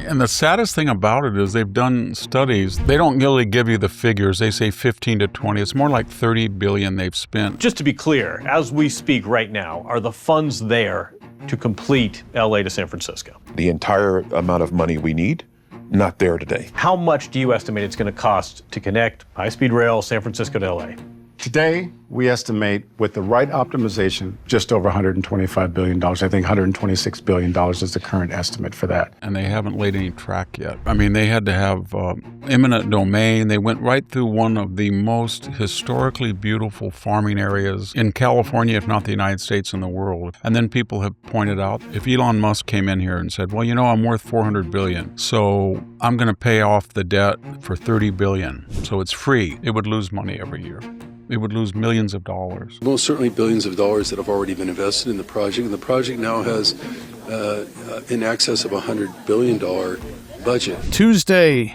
And the saddest thing about it is they've done studies. They don't really give you the figures. They say 15 to 20. It's more like 30 billion they've spent. Just to be clear, as we speak right now, are the funds there to complete LA to San Francisco? The entire amount of money we need, not there today. How much do you estimate it's going to cost to connect high-speed rail San Francisco to LA? Today, we estimate with the right optimization, just over $125 billion. I think $126 billion is the current estimate for that. And they haven't laid any track yet. I mean, they had to have eminent domain. They went right through one of the most historically beautiful farming areas in California, if not the United States and the world. And then people have pointed out, if Elon Musk came in here and said, well, you know, I'm worth $400 billion, so I'm going to pay off the debt for $30 billion. So it's free. It would lose money every year. It would lose millions of dollars. Most certainly billions of dollars that have already been invested in the project. And the project now has in excess of $100 billion budget. Tuesday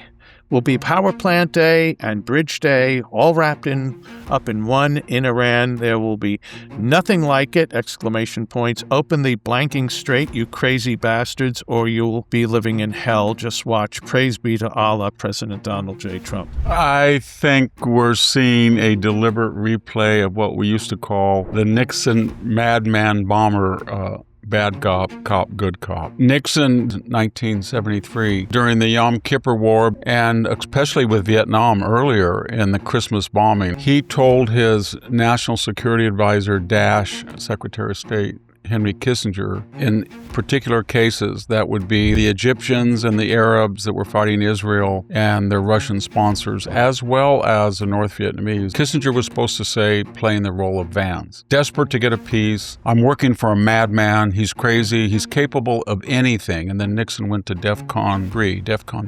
will be Power Plant Day and Bridge Day, all wrapped up in one in Iran. There will be nothing like it, exclamation points. Open the blanking straight, you crazy bastards, or you'll be living in hell. Just watch. Praise be to Allah, President Donald J. Trump. I think we're seeing a deliberate replay of what we used to call the Nixon Madman bomber bad cop, good cop. Nixon, 1973, during the Yom Kippur War, and especially with Vietnam earlier in the Christmas bombing, he told his National Security Advisor, Secretary of State, Henry Kissinger, in particular cases that would be the Egyptians and the Arabs that were fighting Israel and their Russian sponsors, as well as the North Vietnamese. Kissinger was supposed to say, playing the role of Vance. Desperate to get a peace. I'm working for a madman. He's crazy. He's capable of anything. And then Nixon went to DEFCON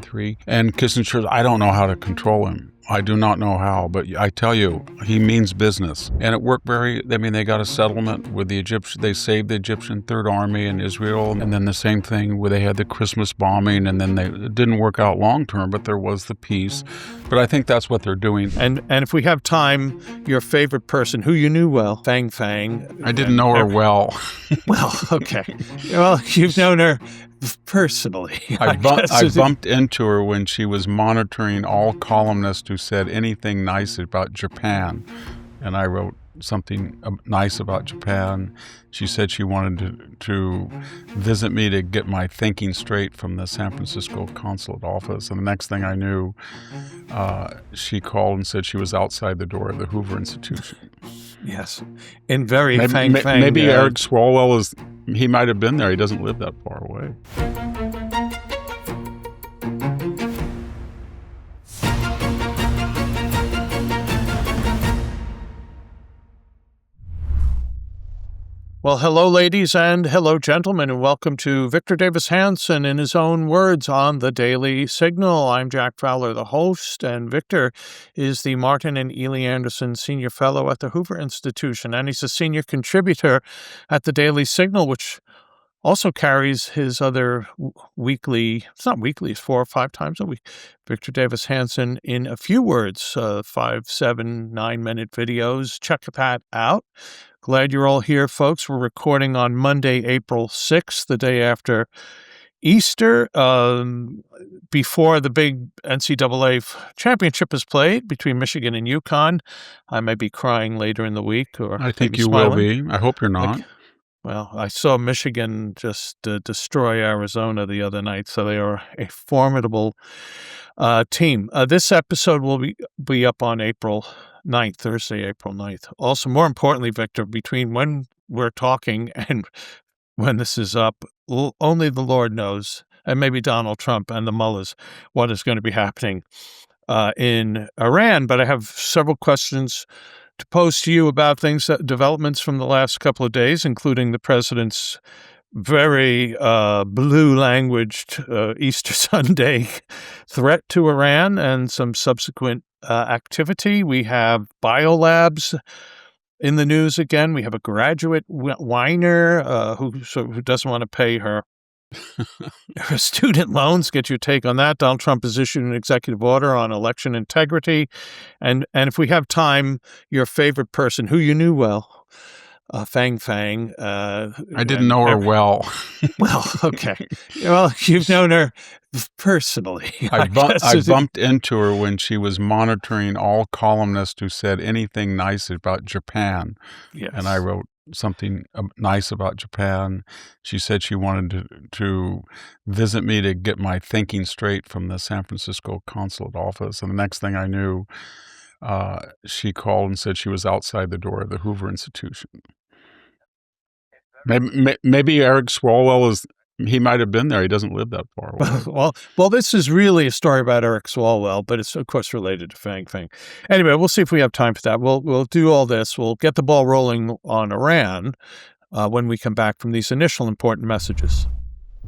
3. And Kissinger, I don't know how to control him. I do not know how, but I tell you, he means business. And it worked they got a settlement with the Egyptians. They saved the Egyptian Third Army in Israel. And then the same thing where they had the Christmas bombing, and then it didn't work out long term, but there was the peace. But I think that's what they're doing. And if we have time, your favorite person, who you knew well, Fang. I didn't know her well. Well, okay. Well, you've known her personally. I bumped into her when she was monitoring all columnists who said anything nice about Japan. And I wrote something nice about Japan. She said she wanted to visit me to get my thinking straight from the San Francisco consulate office. And the next thing I knew, she called and said she was outside the door of the Hoover Institution. Yes. In very maybe Eric Swalwell he might have been there. He doesn't live that far away. Well, hello, ladies, and hello, gentlemen, and welcome to Victor Davis Hanson in his own words on the Daily Signal. I'm Jack Fowler, the host, and Victor is the Martin and Ely Anderson Senior Fellow at the Hoover Institution, and he's a senior contributor at the Daily Signal, which also carries his other weekly, it's not weekly, it's 4 or 5 times a week, Victor Davis Hanson in a few words, 5, 7, 9-minute videos. Check that out. Glad you're all here, folks. We're recording on Monday, April 6th, the day after Easter, before the big NCAA championship is played between Michigan and UConn. I may be crying later in the week. Or I think you will be. I hope you're not. Well, I saw Michigan just destroy Arizona the other night, so they are a formidable team. This episode will be up on April 9th, Thursday, April 9th. Also, more importantly, Victor, between when we're talking and when this is up, only the Lord knows, and maybe Donald Trump and the mullahs, what is going to be happening in Iran. But I have several questions to pose to you about developments from the last couple of days, including the president's very blue-languaged Easter Sunday threat to Iran and some subsequent activity. We have biolabs in the news again. We have a graduate whiner who doesn't want to pay her student loans. Get your take on that. Donald Trump has issued an executive order on election integrity. And if we have time, your favorite person, who you knew well, Fang Fang. I didn't know her well. Well, okay. Well, you've known her personally. I guess. bumped into her when she was monitoring all columnists who said anything nice about Japan. Yes. And I wrote something nice about Japan. She said she wanted to visit me to get my thinking straight from the San Francisco consulate office. And the next thing I knew, she called and said she was outside the door of the Hoover Institution. Maybe Eric Swalwell he might have been there. He doesn't live that far away. Well, this is really a story about Eric Swalwell, but it's of course related to Fang Fang. Anyway, we'll see if we have time for that. We'll do all this. We'll get the ball rolling on Iran when we come back from these initial important messages.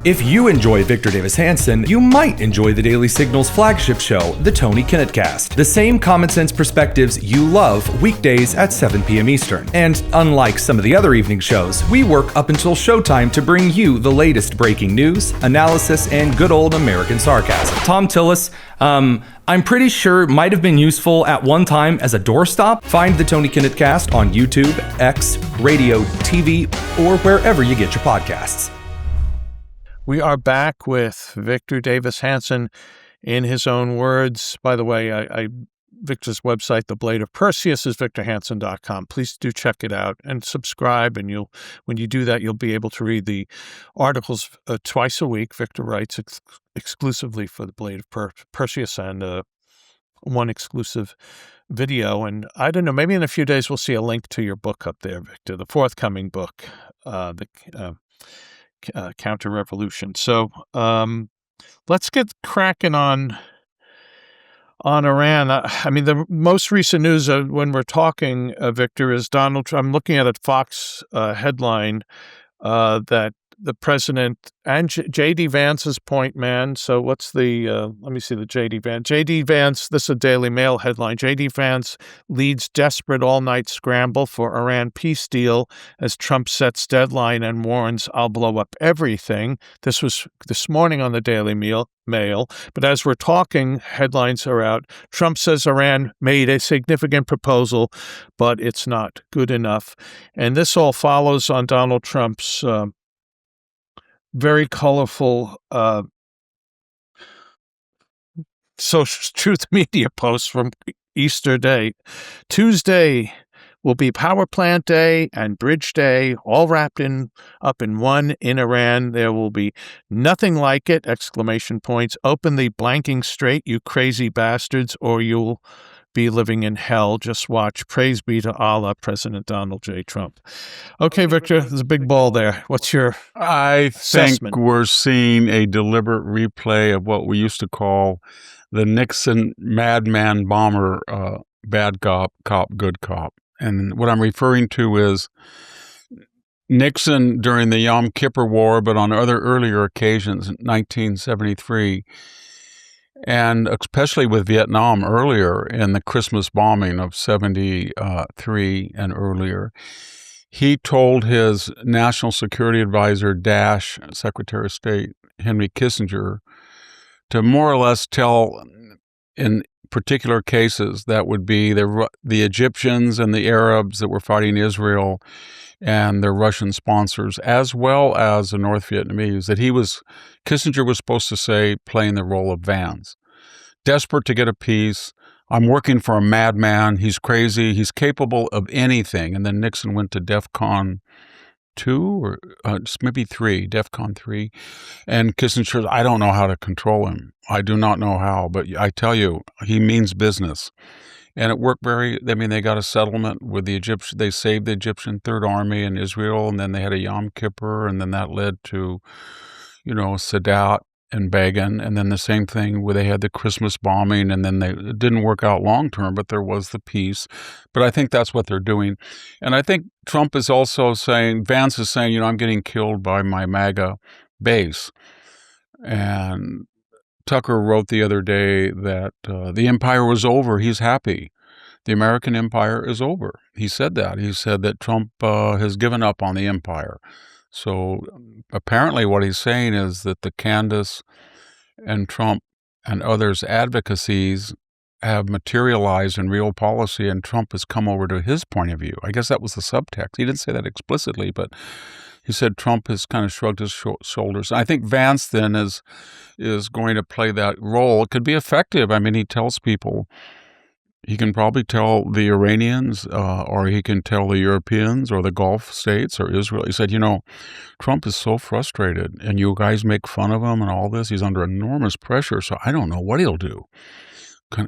If you enjoy Victor Davis Hanson, you might enjoy the Daily Signal's flagship show, The Tony Kinnett Cast. The same common sense perspectives you love, weekdays at 7 p.m. Eastern. And unlike some of the other evening shows, we work up until showtime to bring you the latest breaking news, analysis, and good old American sarcasm. Tom Tillis, I'm pretty sure might have been useful at one time as a doorstop. Find The Tony Kinnett Cast on YouTube, X, radio, TV, or wherever you get your podcasts. We are back with Victor Davis Hanson in his own words. By the way, Victor's website, The Blade of Perseus, is victorhanson.com. Please do check it out and subscribe. And when you do that, you'll be able to read the articles twice a week. Victor writes exclusively for The Blade of Perseus and one exclusive video. And I don't know, maybe in a few days we'll see a link to your book up there, Victor, the forthcoming book, Counter-Revolution. So let's get cracking on Iran. I mean, the most recent news when we're talking, Victor, is Donald Trump. I'm looking at a Fox headline that the president and JD Vance's point man. So what's the, let me see the JD Vance. JD Vance, this is a Daily Mail headline. JD Vance leads desperate all-night scramble for Iran peace deal as Trump sets deadline and warns, I'll blow up everything. This was this morning on the Daily Mail. But as we're talking, headlines are out. Trump says Iran made a significant proposal, but it's not good enough. And this all follows on Donald Trump's very colorful social truth media posts from Easter Day. Tuesday will be Power Plant Day and Bridge Day, all wrapped up in one in Iran. There will be nothing like it, exclamation points. Open the blanking straight, you crazy bastards, or you'll be living in hell. Just watch. Praise be to Allah, President Donald J. Trump. Okay, Victor, there's a big ball there. What's your assessment? I think we're seeing a deliberate replay of what we used to call the Nixon Madman bomber, bad cop, good cop. And what I'm referring to is Nixon during the Yom Kippur War, but on other earlier occasions, 1973, and especially with Vietnam earlier in the Christmas bombing of 73 and earlier, he told his national security advisor, Secretary of State Henry Kissinger, to more or less tell in particular cases that would be the Egyptians and the Arabs that were fighting Israel and their Russian sponsors, as well as the North Vietnamese, that Kissinger was supposed to say, playing the role of Vance. Desperate to get a peace. I'm working for a madman. He's crazy. He's capable of anything. And then Nixon went to DEFCON 2 or maybe 3, DEFCON 3. And Kissinger, I don't know how to control him. I do not know how, but I tell you, he means business. And it worked they got a settlement with the Egyptians. They saved the Egyptian Third Army in Israel, and then they had a Yom Kippur, and then that led to, Sadat and Begin, and then the same thing where they had the Christmas bombing, and then it didn't work out long term, but there was the peace. But I think that's what they're doing. And I think Trump is also saying, Vance is saying, I'm getting killed by my MAGA base. And Tucker wrote the other day that the empire was over. He's happy. The American empire is over. He said that. He said that Trump has given up on the empire. So apparently what he's saying is that the Candace and Trump and others' advocacies have materialized in real policy, and Trump has come over to his point of view. I guess that was the subtext. He didn't say that explicitly, but he said Trump has kind of shrugged his shoulders. I think Vance then is going to play that role. It could be effective. I mean, he tells people, he can probably tell the Iranians, or he can tell the Europeans or the Gulf states or Israel. He said, Trump is so frustrated, and you guys make fun of him and all this. He's under enormous pressure, so I don't know what he'll do.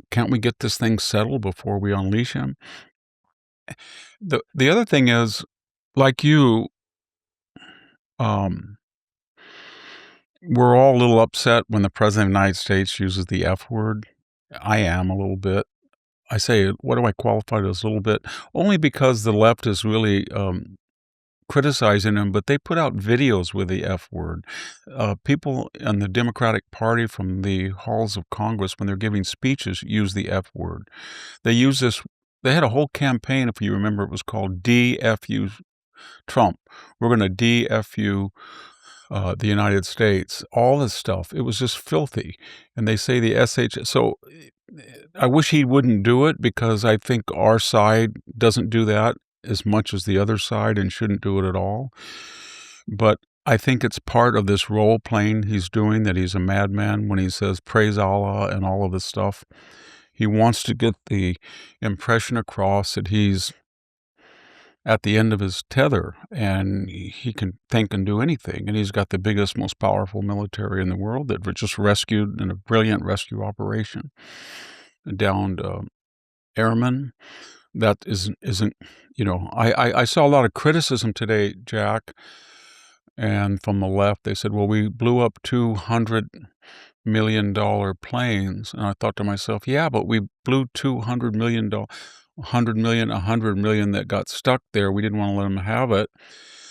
Can't we get this thing settled before we unleash him? The other thing is, like you, we're all a little upset when the President of the United States uses the F word. I am a little bit. I say, what do I qualify it as a little bit? Only because the left is really criticizing him, but they put out videos with the F word. People in the Democratic Party from the halls of Congress, when they're giving speeches, use the F word. They use this. They had a whole campaign, if you remember, it was called DFU Trump. We're going to DFU the United States. All this stuff. It was just filthy. And they say the SH. So I wish he wouldn't do it, because I think our side doesn't do that as much as the other side and shouldn't do it at all. But I think it's part of this role playing he's doing, that he's a madman when he says praise Allah and all of this stuff. He wants to get the impression across that he's at the end of his tether and he can think and do anything. And he's got the biggest, most powerful military in the world that just rescued in a brilliant rescue operation, downed airmen. That isn't, I saw a lot of criticism today, Jack, and from the left. They said, well, we blew up $200 million planes. And I thought to myself, yeah, but we blew $200 million, 100 million that got stuck there. We didn't want to let them have it.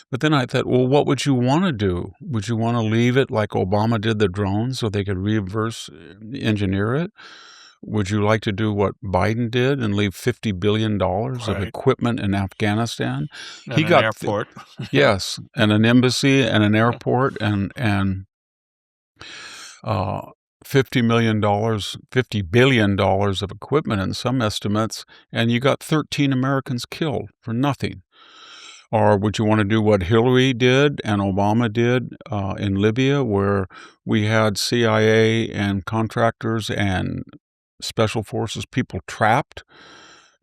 But then I thought, well, what would you want to do? Would you want to leave it like Obama did the drones so they could reverse engineer it? Would you like to do what Biden did and leave $50 billion of equipment in Afghanistan? And he got an airport. Yes, and an embassy and an airport and $50 billion of equipment in some estimates, and you got 13 Americans killed for nothing. Or would you want to do what Hillary did and Obama did in Libya, where we had CIA and contractors and special forces people trapped,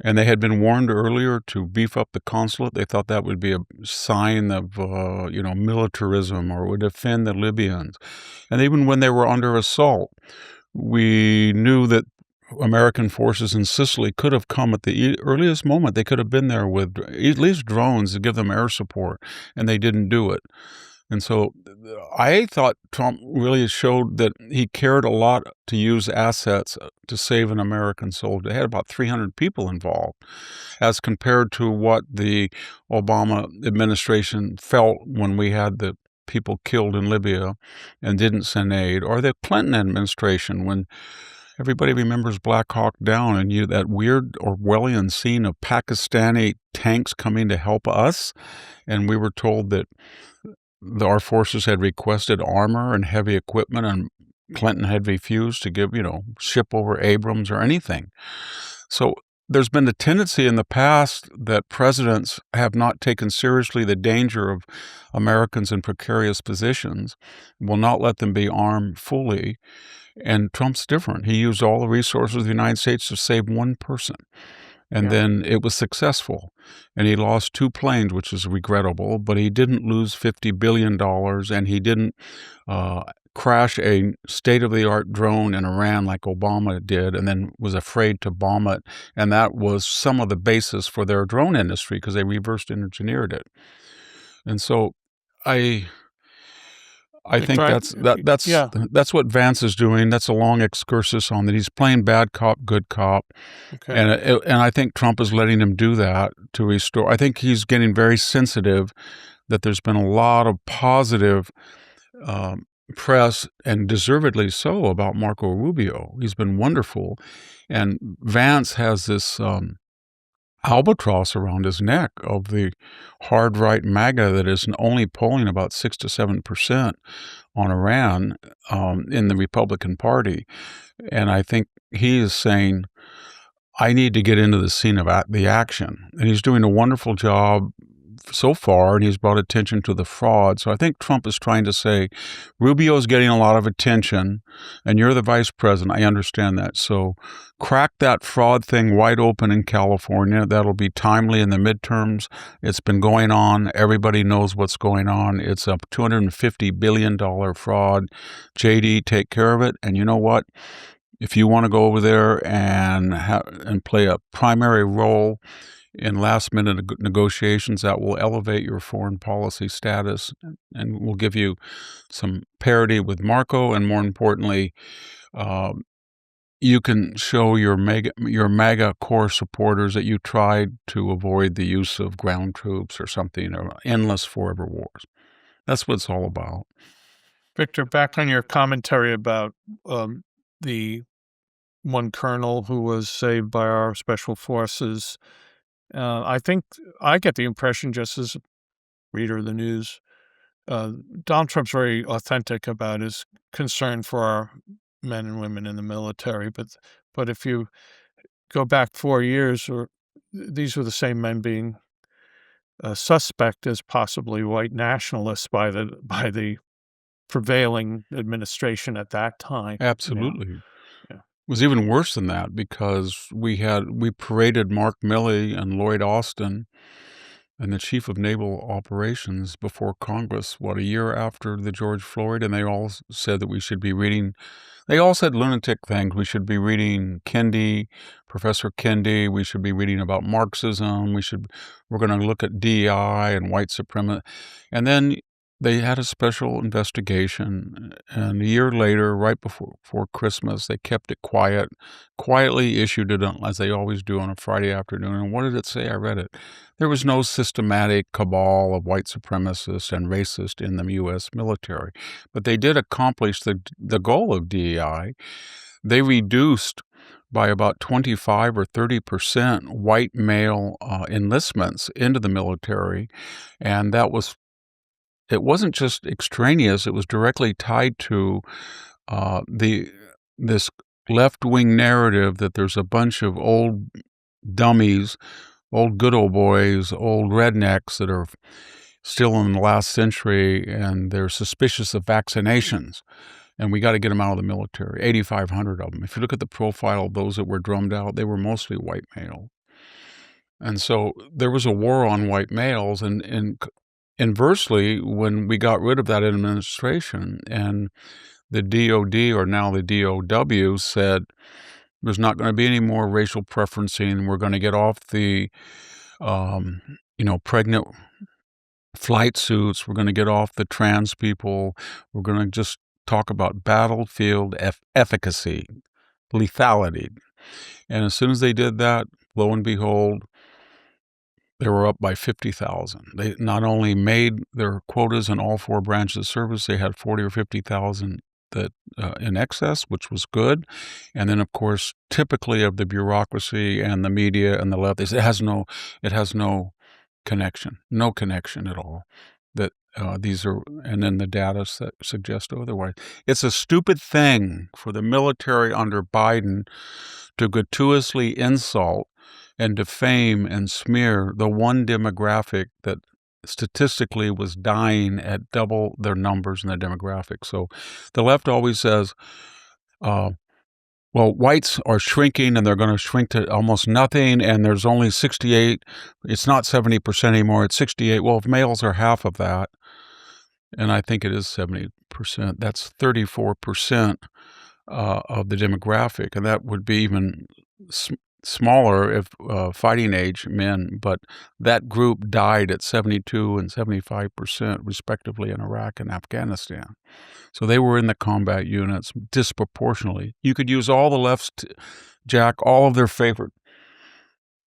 and they had been warned earlier to beef up the consulate? They thought that would be a sign of, militarism, or would offend the Libyans. And even when they were under assault, we knew that American forces in Sicily could have come at the earliest moment. They could have been there with at least drones to give them air support, and they didn't do it. And so I thought Trump really showed that he cared a lot to use assets to save an American soldier. They had about 300 people involved, as compared to what the Obama administration felt when we had the people killed in Libya and didn't send aid, or the Clinton administration when everybody remembers Black Hawk Down and that weird Orwellian scene of Pakistani tanks coming to help us, and we were told that our forces had requested armor and heavy equipment, and Clinton had refused to give, ship over Abrams or anything. So there's been a tendency in the past that presidents have not taken seriously the danger of Americans in precarious positions, will not let them be armed fully. And Trump's different. He used all the resources of the United States to save one person. And then it was successful. And he lost 2 planes, which is regrettable, but he didn't lose $50 billion, and he didn't crash a state-of-the-art drone in Iran like Obama did, and then was afraid to bomb it. And that was some of the basis for their drone industry, because they reverse engineered it. And so I think that's what Vance is doing. That's a long excursus on that. He's playing bad cop, good cop, and I think Trump is letting him do that to restore. I think he's getting very sensitive that there's been a lot of positive press, and deservedly so, about Marco Rubio. He's been wonderful, and Vance has this albatross around his neck of the hard right MAGA that is only polling about 6 to 7% on Iran in the Republican Party. And I think he is saying, I need to get into the scene of the action. And he's doing a wonderful job so far, and he's brought attention to the fraud. So I think Trump is trying to say, Rubio's getting a lot of attention, and you're the vice president. I understand that. So crack that fraud thing wide open in California. That'll be timely in the midterms. It's been going on. Everybody knows what's going on. It's a $250 billion fraud. JD, take care of it. And you know what? If you want to go over there and play a primary role in last-minute negotiations, that will elevate your foreign policy status and will give you some parity with Marco, and more importantly, you can show your MAGA core supporters that you tried to avoid the use of ground troops or something, or endless forever wars. That's what it's all about. Victor, back on your commentary about the one colonel who was saved by our special forces. I think I get the impression, just as a reader of the news, Donald Trump's very authentic about his concern for our men and women in the military. But if you go back 4 years, these were the same men being suspect as possibly white nationalists by the prevailing administration at that time. Absolutely. Yeah. It was even worse than that, because we paraded Mark Milley and Lloyd Austin and the chief of naval operations before Congress, a year after the George Floyd, and they all said that we should be reading, they all said lunatic things. We should be reading Professor Kendi. We should be reading about Marxism. We're going to look at DEI and white supremacy. And then they had a special investigation, and a year later, right before Christmas, they kept it quietly issued it, as they always do on a Friday afternoon. And what did it say? I read it. There was no systematic cabal of white supremacists and racists in the U.S. military. But they did accomplish the goal of DEI. They reduced by about 25 or 30% white male enlistments into the military, and it wasn't just extraneous. It was directly tied to this left-wing narrative that there's a bunch of old dummies, old good old boys, old rednecks that are still in the last century, and they're suspicious of vaccinations. And we got to get them out of the military, 8,500 of them. If you look at the profile of those that were drummed out, they were mostly white male. And so there was a war on white males, and inversely, when we got rid of that administration and the DOD, or now the DOW, said there's not going to be any more racial preferencing. We're going to get off the, pregnant flight suits. We're going to get off the trans people. We're going to just talk about battlefield efficacy, lethality. And as soon as they did that, lo and behold, they were up by 50,000. They not only made their quotas in all four branches of service, they had 40 or 50,000 that in excess, which was good. And then, of course, typically of the bureaucracy and the media and the left, it has no connection, no connection at all. That these are, and then the data suggest otherwise. It's a stupid thing for the military under Biden to gratuitously insult and defame and smear the one demographic that statistically was dying at double their numbers in the demographic. So the left always says, whites are shrinking, and they're going to shrink to almost nothing, and there's only 68. It's not 70% anymore. It's 68. Well, if males are half of that, and I think it is 70%, that's 34% of the demographic, and that would be even smaller if fighting age men, but that group died at 72 and 75% respectively in Iraq and Afghanistan. So they were in the combat units disproportionately. You could use all the left's, Jack, all of their favorite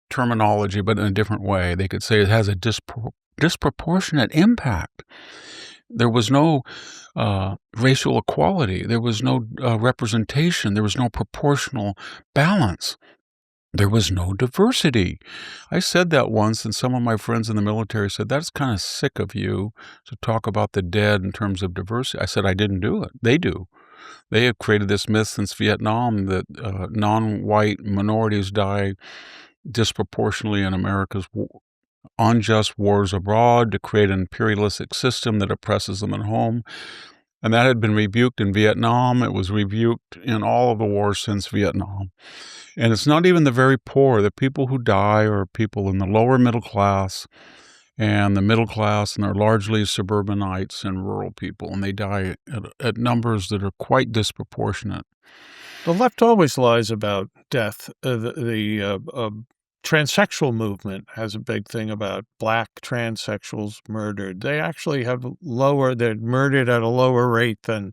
terminology, but in a different way. They could say it has a disproportionate impact. There was no racial equality. There was no representation. There was no proportional balance. There was no diversity. I said that once, and some of my friends in the military said, that's kind of sick of you to talk about the dead in terms of diversity. I said, I didn't do it. They do. They have created this myth since Vietnam that non-white minorities die disproportionately in America's unjust wars abroad to create an imperialistic system that oppresses them at home. And that had been rebuked in Vietnam. It was rebuked in all of the wars since Vietnam. And it's not even the very poor. The people who die are people in the lower middle class and the middle class, and they're largely suburbanites and rural people. And they die at numbers that are quite disproportionate. The left always lies about death. The transsexual movement has a big thing about black transsexuals murdered. They actually have they're murdered at a lower rate than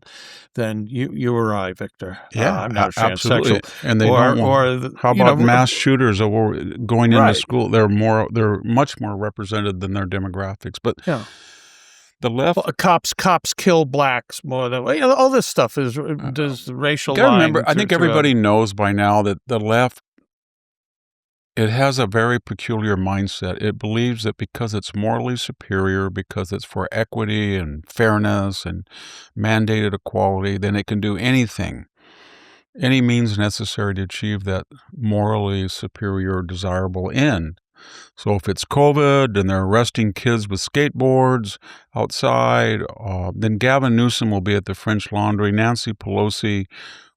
you or I, Victor. Yeah, I'm not a absolutely. transsexual. And they how about mass shooters going into school? They're much more represented than their demographics. But yeah. The left, cops kill blacks more than all this stuff is does the racial line. Remember, I think everybody knows by now that the left, it has a very peculiar mindset. It believes that because it's morally superior, because it's for equity and fairness and mandated equality, then it can do anything, any means necessary to achieve that morally superior, desirable end. So if it's COVID and they're arresting kids with skateboards outside, then Gavin Newsom will be at the French Laundry. Nancy Pelosi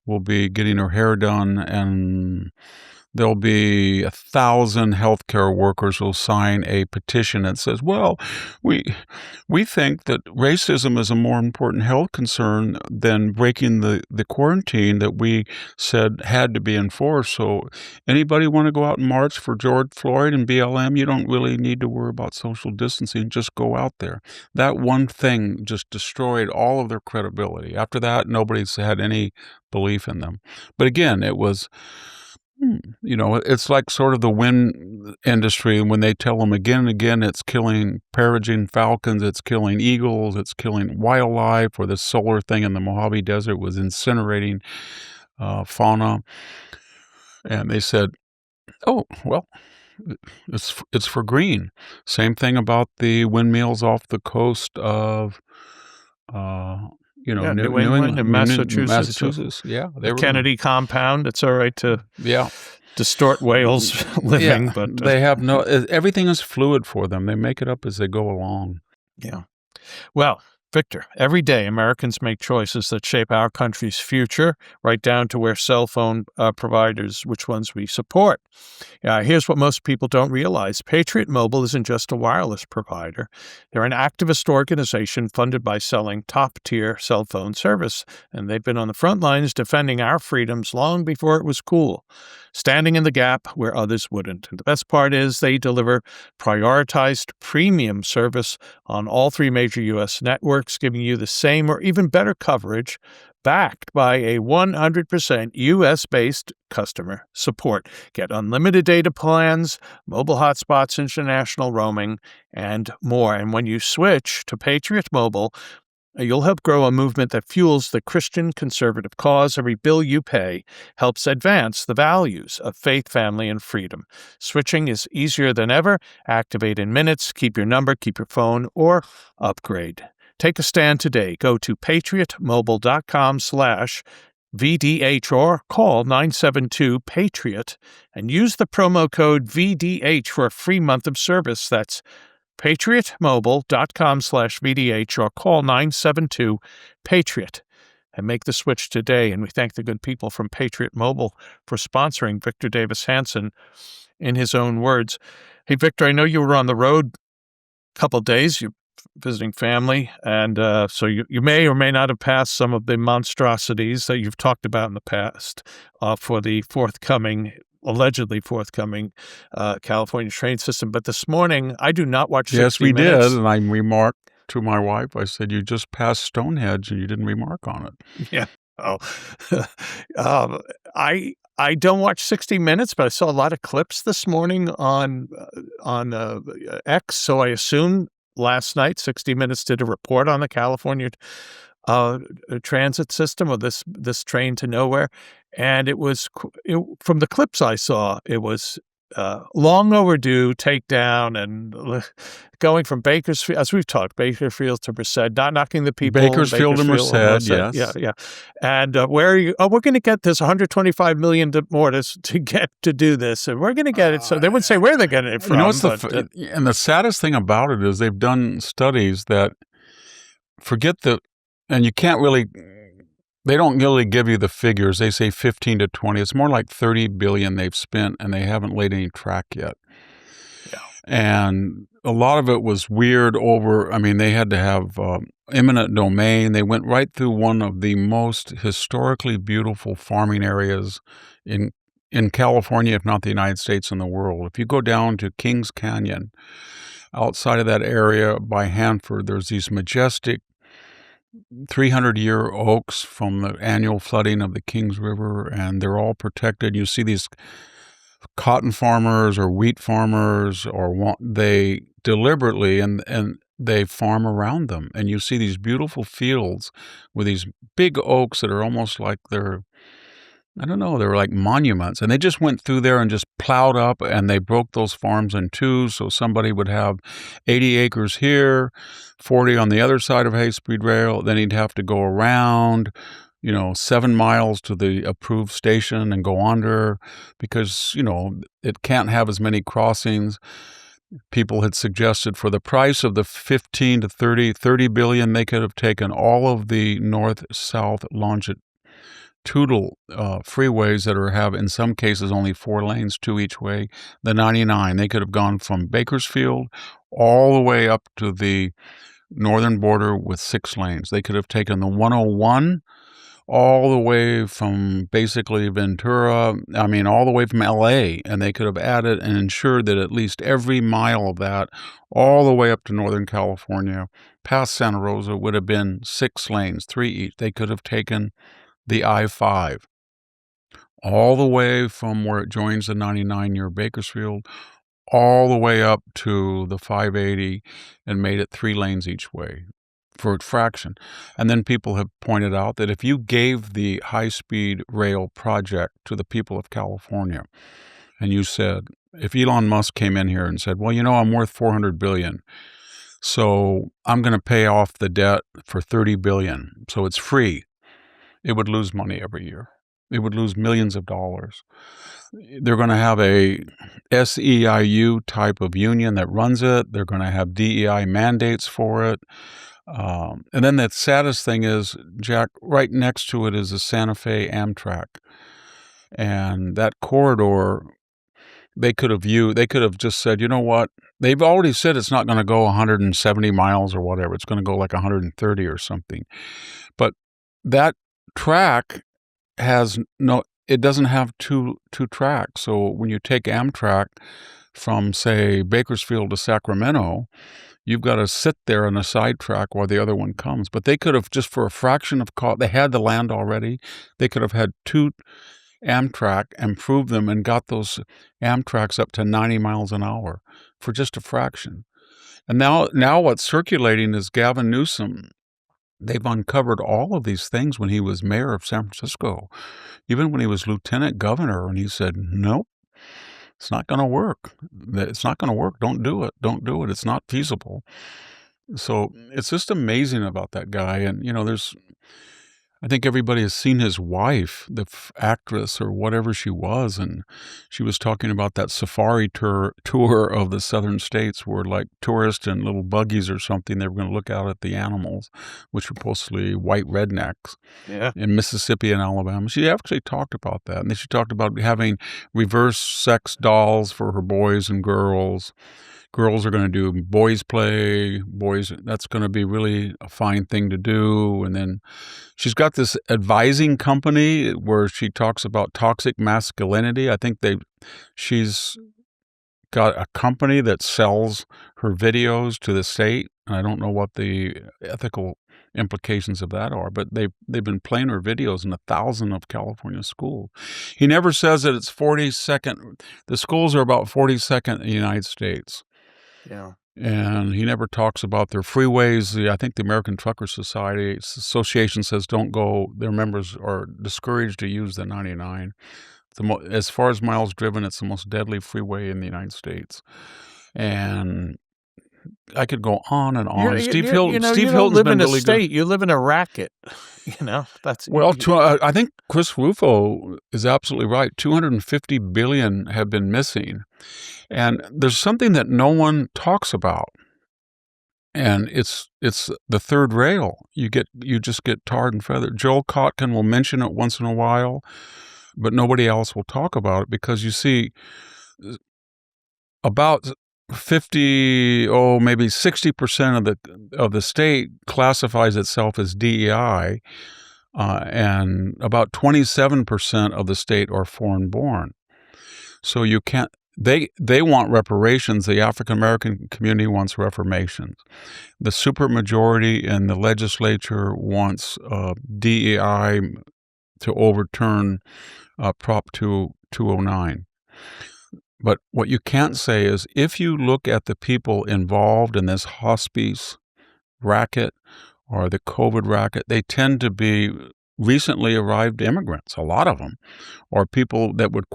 will be getting her hair done, and there'll be 1,000 healthcare workers who'll sign a petition that says, well, we think that racism is a more important health concern than breaking the quarantine that we said had to be enforced. So anybody want to go out and march for George Floyd and BLM? You don't really need to worry about social distancing. Just go out there. That one thing just destroyed all of their credibility. After that, nobody's had any belief in them. But again, it was... it's like sort of the wind industry when they tell them again and again it's killing peregrine falcons, it's killing eagles, it's killing wildlife, or the solar thing in the Mojave Desert was incinerating fauna. And they said, oh, well, it's for green. Same thing about the windmills off the coast of... New England and Massachusetts. Yeah, the Kennedy compound. It's all right to distort whales living, but they have everything is fluid for them. They make it up as they go along. Yeah. Well, Victor, every day Americans make choices that shape our country's future, right down to where cell phone providers, which ones we support. Here's what most people don't realize. Patriot Mobile isn't just a wireless provider. They're an activist organization funded by selling top-tier cell phone service, and they've been on the front lines defending our freedoms long before it was cool, standing in the gap where others wouldn't. And the best part is they deliver prioritized premium service on all three major U.S. networks, giving you the same or even better coverage, backed by a 100% U.S.-based customer support. Get unlimited data plans, mobile hotspots, international roaming, and more. And when you switch to Patriot Mobile, you'll help grow a movement that fuels the Christian conservative cause. Every bill you pay helps advance the values of faith, family, and freedom. Switching is easier than ever. Activate in minutes. Keep your number, keep your phone, or upgrade. Take a stand today. Go to patriotmobile.com/VDH or call 972-PATRIOT and use the promo code VDH for a free month of service. That's patriotmobile.com/VDH or call 972-PATRIOT and make the switch today. And we thank the good people from Patriot Mobile for sponsoring Victor Davis Hanson in his own words. Hey, Victor, I know you were on the road a couple of days. You're visiting family, and so you may or may not have passed some of the monstrosities that you've talked about in the past for the allegedly forthcoming California train system. But this morning, I do not watch 60 Minutes. Yes, we did, and I remarked to my wife, I said, you just passed Stonehenge, and you didn't remark on it. Yeah. Oh, I don't watch 60 Minutes, but I saw a lot of clips this morning on X, so I assume last night 60 Minutes did a report on the California transit system, or this train to nowhere, and from the clips I saw, it was long overdue takedown and going from Bakersfield, as we've talked, Bakersfield to Merced, not knocking the people. Bakersfield to Merced, yes. Yeah. And where are you? Oh, we're going to get this $125 million more to get to do this, and we're going to get it. So they would say where they're getting it from. You know, and the saddest thing about it is they've done studies that and you can't really. They don't really give you the figures. They say 15 to 20. It's more like 30 billion they've spent, and they haven't laid any track yet. Yeah. And a lot of it was weird they had to have eminent domain. They went right through one of the most historically beautiful farming areas in California, if not the United States and the world. If you go down to Kings Canyon, outside of that area by Hanford, there's these majestic 300-year oaks from the annual flooding of the Kings River, and they're all protected. You see these cotton farmers or wheat farmers, they deliberately and they farm around them, and you see these beautiful fields with these big oaks that are almost like they're like monuments, and they just went through there and just plowed up, and they broke those farms in two, so somebody would have 80 acres here, 40 on the other side of high-speed rail, then he'd have to go around, 7 miles to the approved station and go under, because, it can't have as many crossings. People had suggested for the price of the 15 to 30 billion, they could have taken all of the north-south longitudinal freeways that have in some cases only 4 lanes, 2 each way. The 99, they could have gone from Bakersfield all the way up to the northern border with 6 lanes. They could have taken the 101 all the way from basically Ventura, all the way from LA, and they could have added and ensured that at least every mile of that all the way up to Northern California past Santa Rosa would have been 6 lanes, 3 each. They could have taken the I-5 all the way from where it joins the 99 near Bakersfield all the way up to the 580 and made it 3 lanes each way for a fraction. And then people have pointed out that if you gave the high-speed rail project to the people of California and you said, if Elon Musk came in here and said, well, I'm worth $400 billion, so I'm going to pay off the debt for $30 billion, so it's free, it would lose money every year. It would lose millions of dollars. They're going to have a SEIU type of union that runs it. They're going to have DEI mandates for it. And then the saddest thing is, Jack, right next to it is the Santa Fe Amtrak. And that corridor, they could have just said, you know what? They've already said it's not going to go 170 miles or whatever. It's going to go like 130 or something. But that track it doesn't have two tracks. So when you take Amtrak from, say, Bakersfield to Sacramento, you've got to sit there on a side track while the other one comes. But they could have, just for a fraction of cost, they had the land already. They could have had 2 Amtrak, improved them, and got those Amtraks up to 90 miles an hour for just a fraction. And now what's circulating is Gavin Newsom. They've uncovered all of these things when he was mayor of San Francisco, even when he was lieutenant governor, and he said, nope, it's not going to work. It's not going to work. Don't do it. Don't do it. It's not feasible. So it's just amazing about that guy. And, I think everybody has seen his wife, the actress or whatever she was, and she was talking about that safari tour of the southern states where, like, tourists in little buggies or something, they were going to look out at the animals, which were mostly white rednecks in Mississippi and Alabama. She actually talked about that, and then she talked about having reverse sex dolls for her boys and girls. Girls are going to do boys play, that's going to be really a fine thing to do. And then she's got this advising company where she talks about toxic masculinity. I think she's got a company that sells her videos to the state. And I don't know what the ethical implications of that are, but they've been playing her videos in 1,000 of California schools. He never says that it's 42nd. The schools are about 42nd in the United States. Yeah. And he never talks about their freeways. I think the American Trucker Association says don't go. Their members are discouraged to use the 99. as far as miles driven, it's the most deadly freeway in the United States. And I could go on and on. Steve Hilton's live been in a really state. good. You live in a racket. That's Well, I think Chris Rufo is absolutely right. $250 billion have been missing, and there's something that no one talks about, and it's the third rail. You just get tarred and feathered. Joel Kotkin will mention it once in a while, but nobody else will talk about it because you see about 50, maybe 60% of the state classifies itself as DEI, and about 27% of the state are foreign born. So you can't. They want reparations. The African American community wants reparations. The supermajority in the legislature wants DEI to overturn Prop 209. But what you can't say is if you look at the people involved in this hospice racket or the COVID racket, they tend to be recently arrived immigrants, a lot of them, or people that would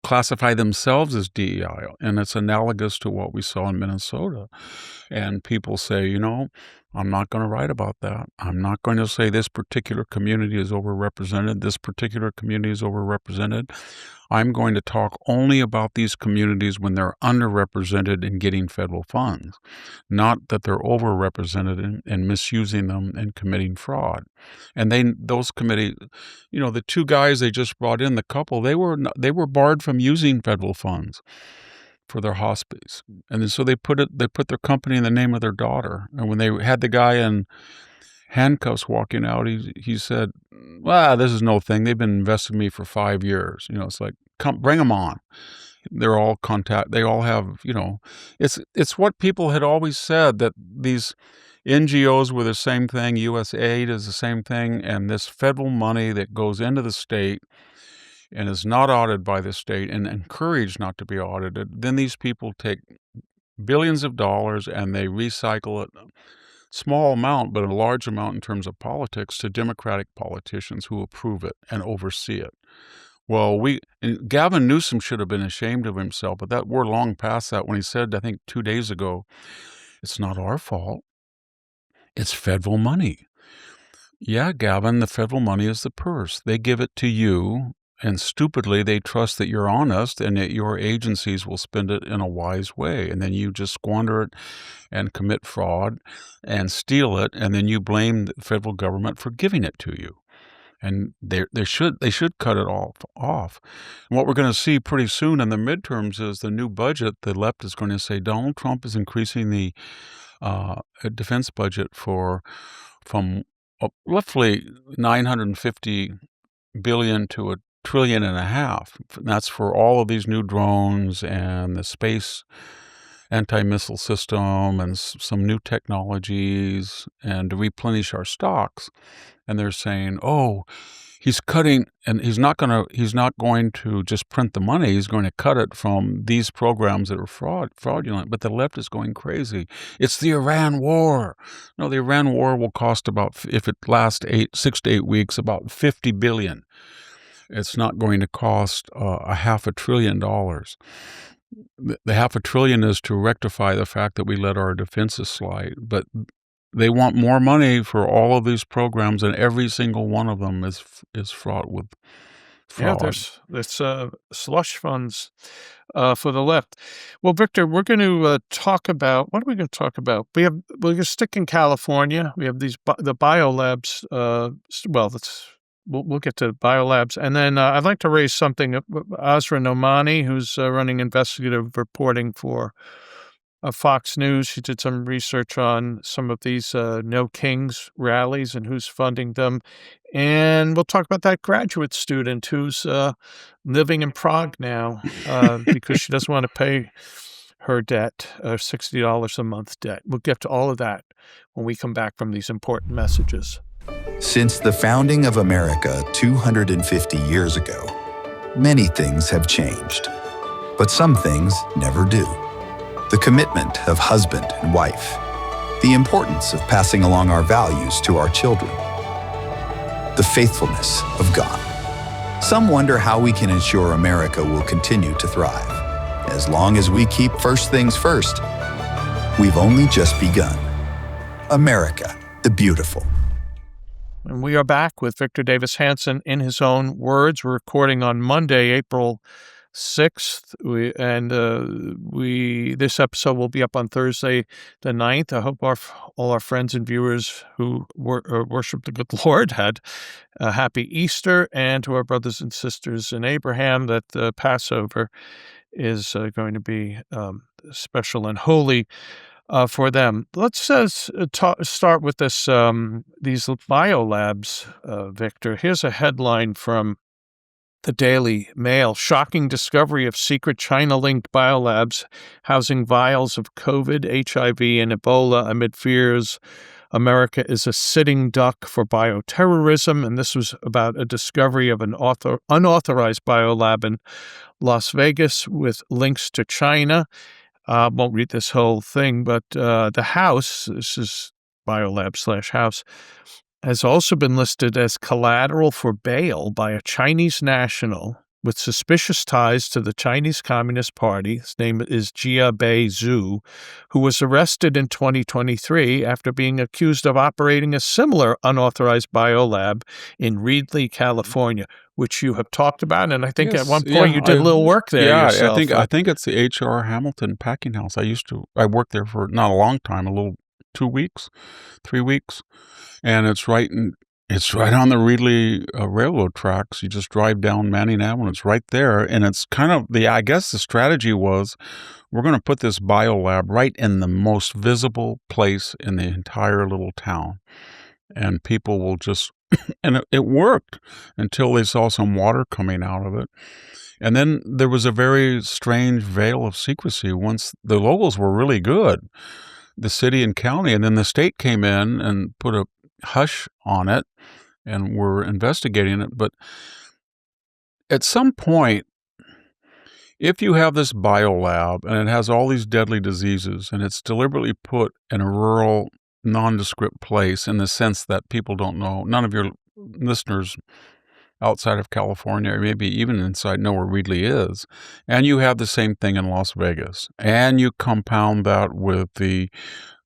classify themselves as DEI. And it's analogous to what we saw in Minnesota. And people say, I'm not going to write about that. I'm not going to say this particular community is overrepresented. This particular community is overrepresented. I'm going to talk only about these communities when they're underrepresented in getting federal funds, not that they're overrepresented and misusing them and committing fraud. And those committees, the two guys they just brought in, the couple, they were barred from using federal funds for their hospice. And then so they put their company in the name of their daughter. And when they had the guy in handcuffs walking out, he said, "Well, this is no thing. They've been investing in me for 5 years." It's like, come bring them on. They're all they all have, it's what people had always said, that these NGOs were the same thing, USAID is the same thing, and this federal money that goes into the state and is not audited by the state and encouraged not to be audited, then these people take billions of dollars and they recycle it, small amount, but a large amount in terms of politics, to Democratic politicians who approve it and oversee it. Well, Gavin Newsom should have been ashamed of himself, but we're long past that when he said, I think 2 days ago, it's not our fault. It's federal money. Yeah, Gavin, the federal money is the purse. They give it to you, and stupidly they trust that you're honest and that your agencies will spend it in a wise way. And then you just squander it and commit fraud and steal it, and then you blame the federal government for giving it to you. And they should cut it off. And what we're going to see pretty soon in the midterms is the new budget. The left is going to say Donald Trump is increasing the defense budget from roughly $950 billion to $1.5 trillion. And that's for all of these new drones and the space anti-missile system and some new technologies, and to replenish our stocks. And they're saying, he's cutting, and he's not going to just print the money. He's going to cut it from these programs that are fraudulent. But the left is going crazy. It's the Iran war. No, the Iran war will cost about, if it lasts 6 to 8 weeks, about $50 billion. It's not going to cost $500 billion. The $500 billion is to rectify the fact that we let our defenses slide, but they want more money for all of these programs, and every single one of them is fraught with fraud. Yeah, there's slush funds for the left. Well, Victor, we're going to talk about, what are we going to talk about? We're going to stick in California. We have the biolabs. We'll get to biolabs. And then I'd like to raise something. Azra Nomani, who's running investigative reporting for Fox News. She did some research on some of these No Kings rallies and who's funding them. And we'll talk about that graduate student who's living in Prague now because she doesn't want to pay her debt, $60 a month debt. We'll get to all of that when we come back from these important messages. Since the founding of America 250 years ago, many things have changed, but some things never do. The commitment of husband and wife, the importance of passing along our values to our children, the faithfulness of God. Some wonder how we can ensure America will continue to thrive. As long as we keep first things first, we've only just begun. America, the beautiful. And we are back with Victor Davis Hanson in his own words. We're recording on Monday, April 6th, this episode will be up on Thursday the 9th. I hope all our friends and viewers who worship the good Lord had a happy Easter, and to our brothers and sisters in Abraham that the Passover is going to be special and holy for them. Let's start with these biolabs, Victor. Here's a headline from the Daily Mail: shocking discovery of secret China-linked biolabs housing vials of COVID, HIV, and Ebola amid fears America is a sitting duck for bioterrorism. And this was about a discovery of an unauthorized biolab in Las Vegas with links to China. I won't read this whole thing, but the house, this is biolab/house, has also been listed as collateral for bail by a Chinese national with suspicious ties to the Chinese Communist Party. His name is Jia Bei Zhu, who was arrested in 2023 after being accused of operating a similar unauthorized biolab in Reedley, California, which you have talked about. And I think at one point you did a little work there yourself. I think it's the H.R. Hamilton packing house. I worked there for not a long time, 2 weeks, 3 weeks. And it's right on the Reedley railroad tracks. You just drive down Manning Avenue. It's right there. And it's kind of I guess the strategy was, we're going to put this biolab right in the most visible place in the entire little town. And people will just, and it worked until they saw some water coming out of it. And then there was a very strange veil of secrecy once the locals were really good, the city and county, and then the state came in and put a hush on it, and we're investigating it. But at some point, if you have this biolab and it has all these deadly diseases and it's deliberately put in a rural, nondescript place in the sense that people don't know, none of your listeners outside of California or maybe even inside know where Reedley is, and you have the same thing in Las Vegas, and you compound that with the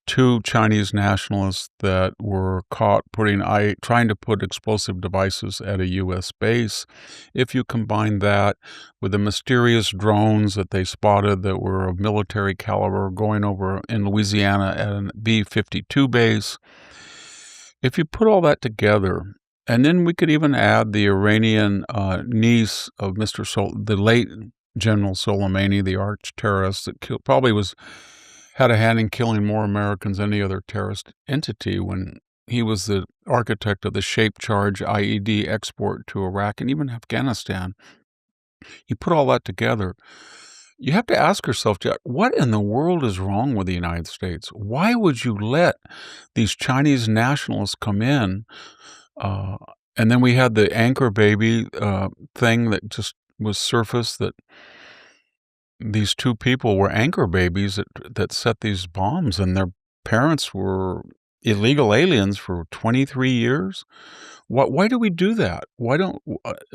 2 Chinese nationalists that were caught trying to put explosive devices at a U.S. base. If you combine that with the mysterious drones that they spotted that were of military caliber going over in Louisiana at a B-52 base, if you put all that together, and then we could even add the Iranian niece of the late General Soleimani, the arch terrorist that probably had a hand in killing more Americans than any other terrorist entity when he was the architect of the shape charge IED export to Iraq and even Afghanistan. You put all that together, you have to ask yourself, Jack, what in the world is wrong with the United States? Why would you let these Chinese nationalists come in? And then we had the anchor baby thing that just was surfaced, that these 2 people were anchor babies that set these bombs, and their parents were illegal aliens for 23 years. Why do we do that?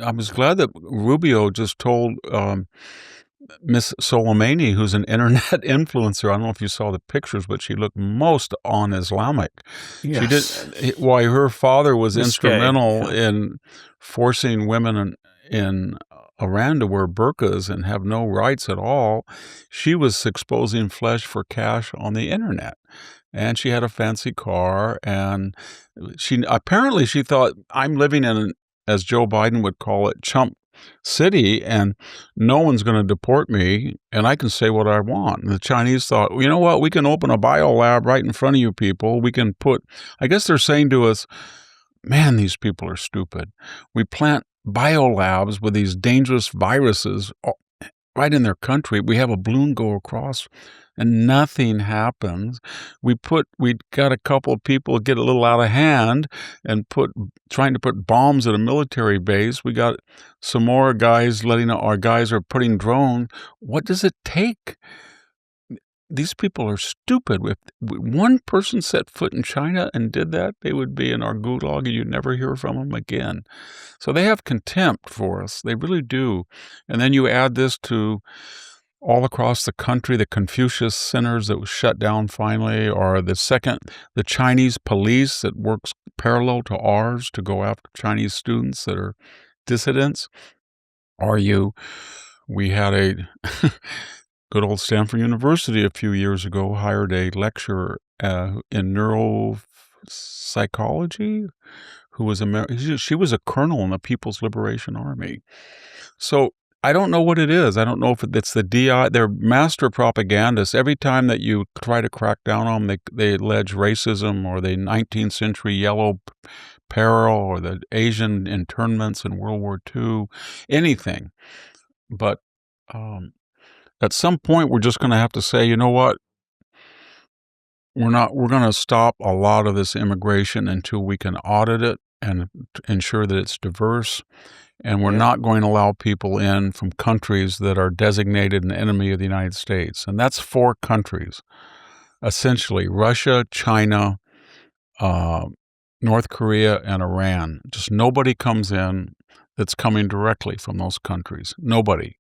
I was glad that Rubio just told Miss Soleimani, who's an internet influencer. I don't know if you saw the pictures, but she looked most un-Islamic. Yes. She did. Why her father was instrumental in forcing women in Iran to wear burqas and have no rights at all. She was exposing flesh for cash on the internet. And she had a fancy car, and she thought, I'm living in, as Joe Biden would call it, chump city, and no one's going to deport me, and I can say what I want. And the Chinese thought, well, you know what? We can open a biolab right in front of you people. We can I guess they're saying to us, man, these people are stupid. We plant biolabs with these dangerous viruses right in their country. We have a balloon go across and nothing happens. We got a couple of people get a little out of hand and trying to put bombs at a military base. We got some more guys our guys are putting drones. What does it take? these people are stupid. If one person set foot in China and did that, they would be in our gulag and you'd never hear from them again. So they have contempt for us. They really do. And then you add this to all across the country, the Confucius centers that was shut down finally, or the Chinese police that works parallel to ours to go after Chinese students that are dissidents. We had a good old Stanford University a few years ago hired a lecturer in neuropsychology who was she was a colonel in the People's Liberation Army. So I don't know what it is. I don't know if it's the DI. They're master propagandists. Every time that you try to crack down on them, they allege racism or the 19th century yellow peril or the Asian internments in World War II, anything. But at some point, we're just going to have to say, you know what? We're going to stop a lot of this immigration until we can audit it and ensure that it's diverse. And we're not going to allow people in from countries that are designated an enemy of the United States. And that's 4 countries, essentially Russia, China, North Korea, and Iran. Just nobody comes in that's coming directly from those countries. Nobody.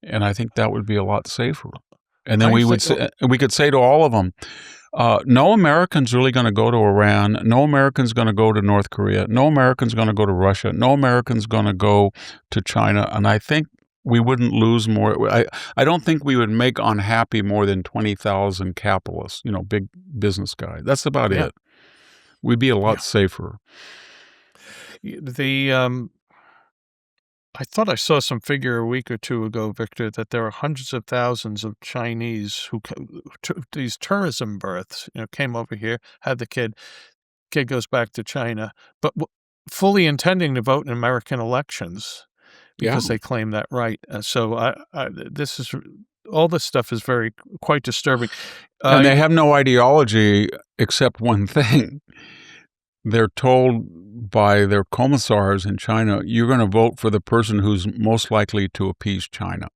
And I think that would be a lot safer. And then we could say to all of them, no American's really going to go to Iran. No American's going to go to North Korea. No American's going to go to Russia. No American's going to go to China. And I think we wouldn't lose more. I don't think we would make unhappy more than 20,000 capitalists, big business guys. That's about it. We'd be a lot safer. I thought I saw some figure a week or two ago, Victor, that there are hundreds of thousands of Chinese who these tourism births, came over here, had the kid goes back to China, but fully intending to vote in American elections because they claim that right. So all this stuff is quite disturbing. And they have no ideology except one thing. They're told by their commissars in China, you're going to vote for the person who's most likely to appease China.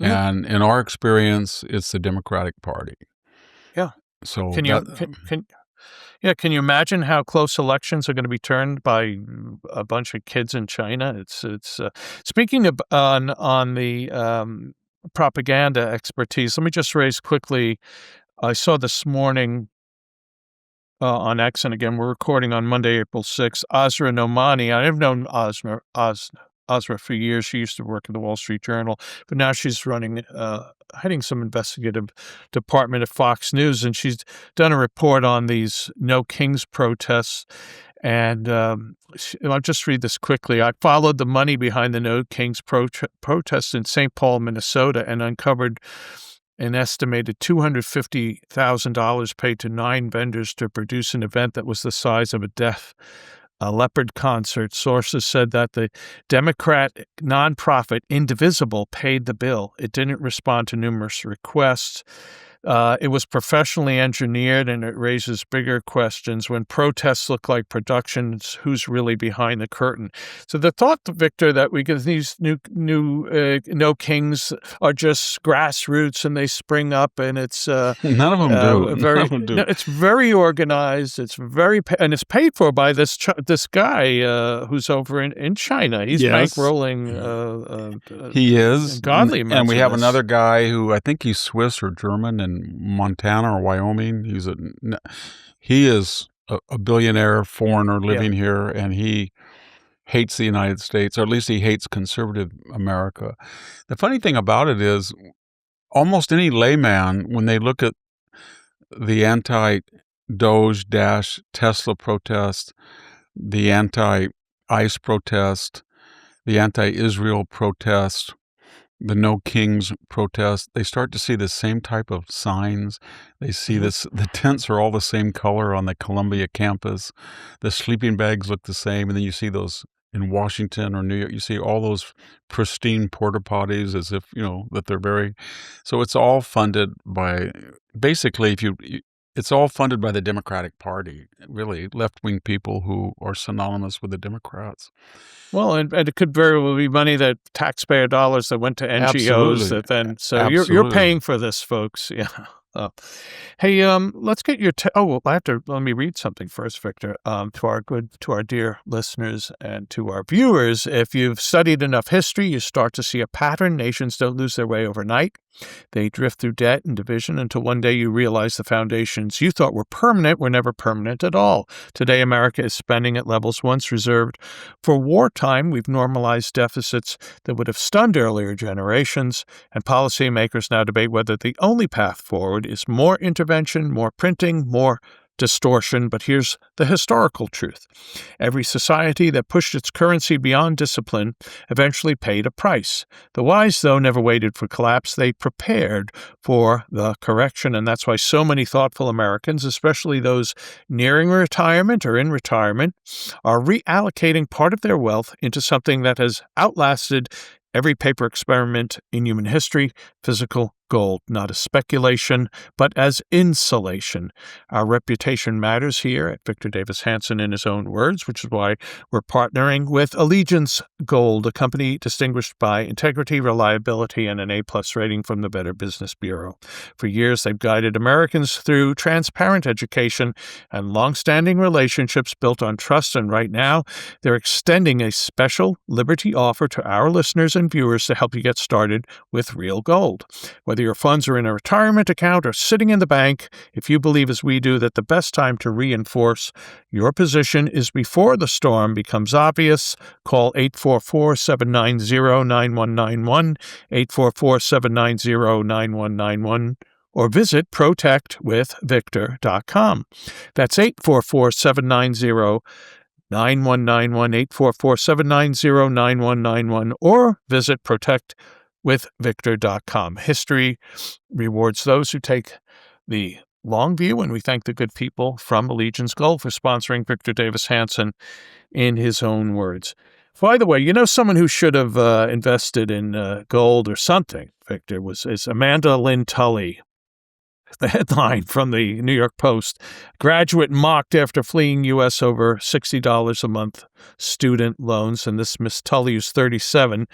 And in our experience, it's the Democratic Party. Yeah. So can you imagine how close elections are going to be turned by a bunch of kids in China? It's speaking of on the propaganda expertise. Let me just raise quickly. I saw this morning on X, and again, we're recording on Monday, April 6th, Azra Nomani. I've known Azra for years. She used to work at the Wall Street Journal, but now she's heading some investigative department at Fox News, and she's done a report on these No Kings protests. And I'll just read this quickly. I followed the money behind the No Kings protests in St. Paul, Minnesota, and uncovered an estimated $250,000 paid to 9 vendors to produce an event that was the size of a leopard concert. Sources said that the Democrat nonprofit Indivisible paid the bill. It didn't respond to numerous requests. It was professionally engineered, and it raises bigger questions. When protests look like productions, who's really behind the curtain? So the thought, Victor, that we get these new No Kings are just grassroots and they spring up, and it's none of them do. None of them do. It's very organized. It's and it's paid for by this guy who's over in China. He's bankrolling. He is godly amounts. And we have another guy who I think he's Swiss or German in Montana or Wyoming. He is a billionaire foreigner living here, and he hates the United States, or at least he hates conservative America. The funny thing about it is almost any layman, when they look at the anti-Doge-Tesla protest, the anti-ICE protest, the anti-Israel protest, the No Kings protest, they start to see the same type of signs. They see the tents are all the same color on the Columbia campus. The sleeping bags look the same. And then you see those in Washington or New York. You see all those pristine porta potties as if, that they're very, so it's all funded by, basically, it's all funded by the Democratic Party, really, left-wing people who are synonymous with the Democrats. Well, and it could very well be money that taxpayer dollars that went to NGOs. Absolutely. You're paying for this, folks. Yeah. Hey, let's get your. Let me read something first, Victor. To our dear listeners and to our viewers, if you've studied enough history, you start to see a pattern. Nations don't lose their way overnight. They drift through debt and division until one day you realize the foundations you thought were permanent were never permanent at all. Today, America is spending at levels once reserved for wartime. We've normalized deficits that would have stunned earlier generations, and policymakers now debate whether the only path forward is more intervention, more printing, more distortion. But here's the historical truth. Every society that pushed its currency beyond discipline eventually paid a price. The wise, though, never waited for collapse. They prepared for the correction, and that's why so many thoughtful Americans, especially those nearing retirement or in retirement, are reallocating part of their wealth into something that has outlasted every paper experiment in human history, physical gold, not as speculation, but as insulation. Our reputation matters here at Victor Davis Hanson in his own words, which is why we're partnering with Allegiance Gold, a company distinguished by integrity, reliability, and an A-plus rating from the Better Business Bureau. For years, they've guided Americans through transparent education and long-standing relationships built on trust, and right now, they're extending a special Liberty offer to our listeners and viewers to help you get started with real gold. Whether your funds are in a retirement account or sitting in the bank, if you believe as we do that the best time to reinforce your position is before the storm becomes obvious, call 844-790-9191, 844-790-9191, or visit protectwithvictor.com. That's 844-790-9191, 844-790-9191, or visit protectwithvictor.com. History rewards those who take the long view, and we thank the good people from Allegiance Gold for sponsoring Victor Davis Hanson in his own words. By the way, someone who should have invested in gold or something, Victor, is Amanda Lynn Tully. The headline from the New York Post: graduate mocked after fleeing U.S. over $60 a month student loans. And this Miss Tully, who's 37,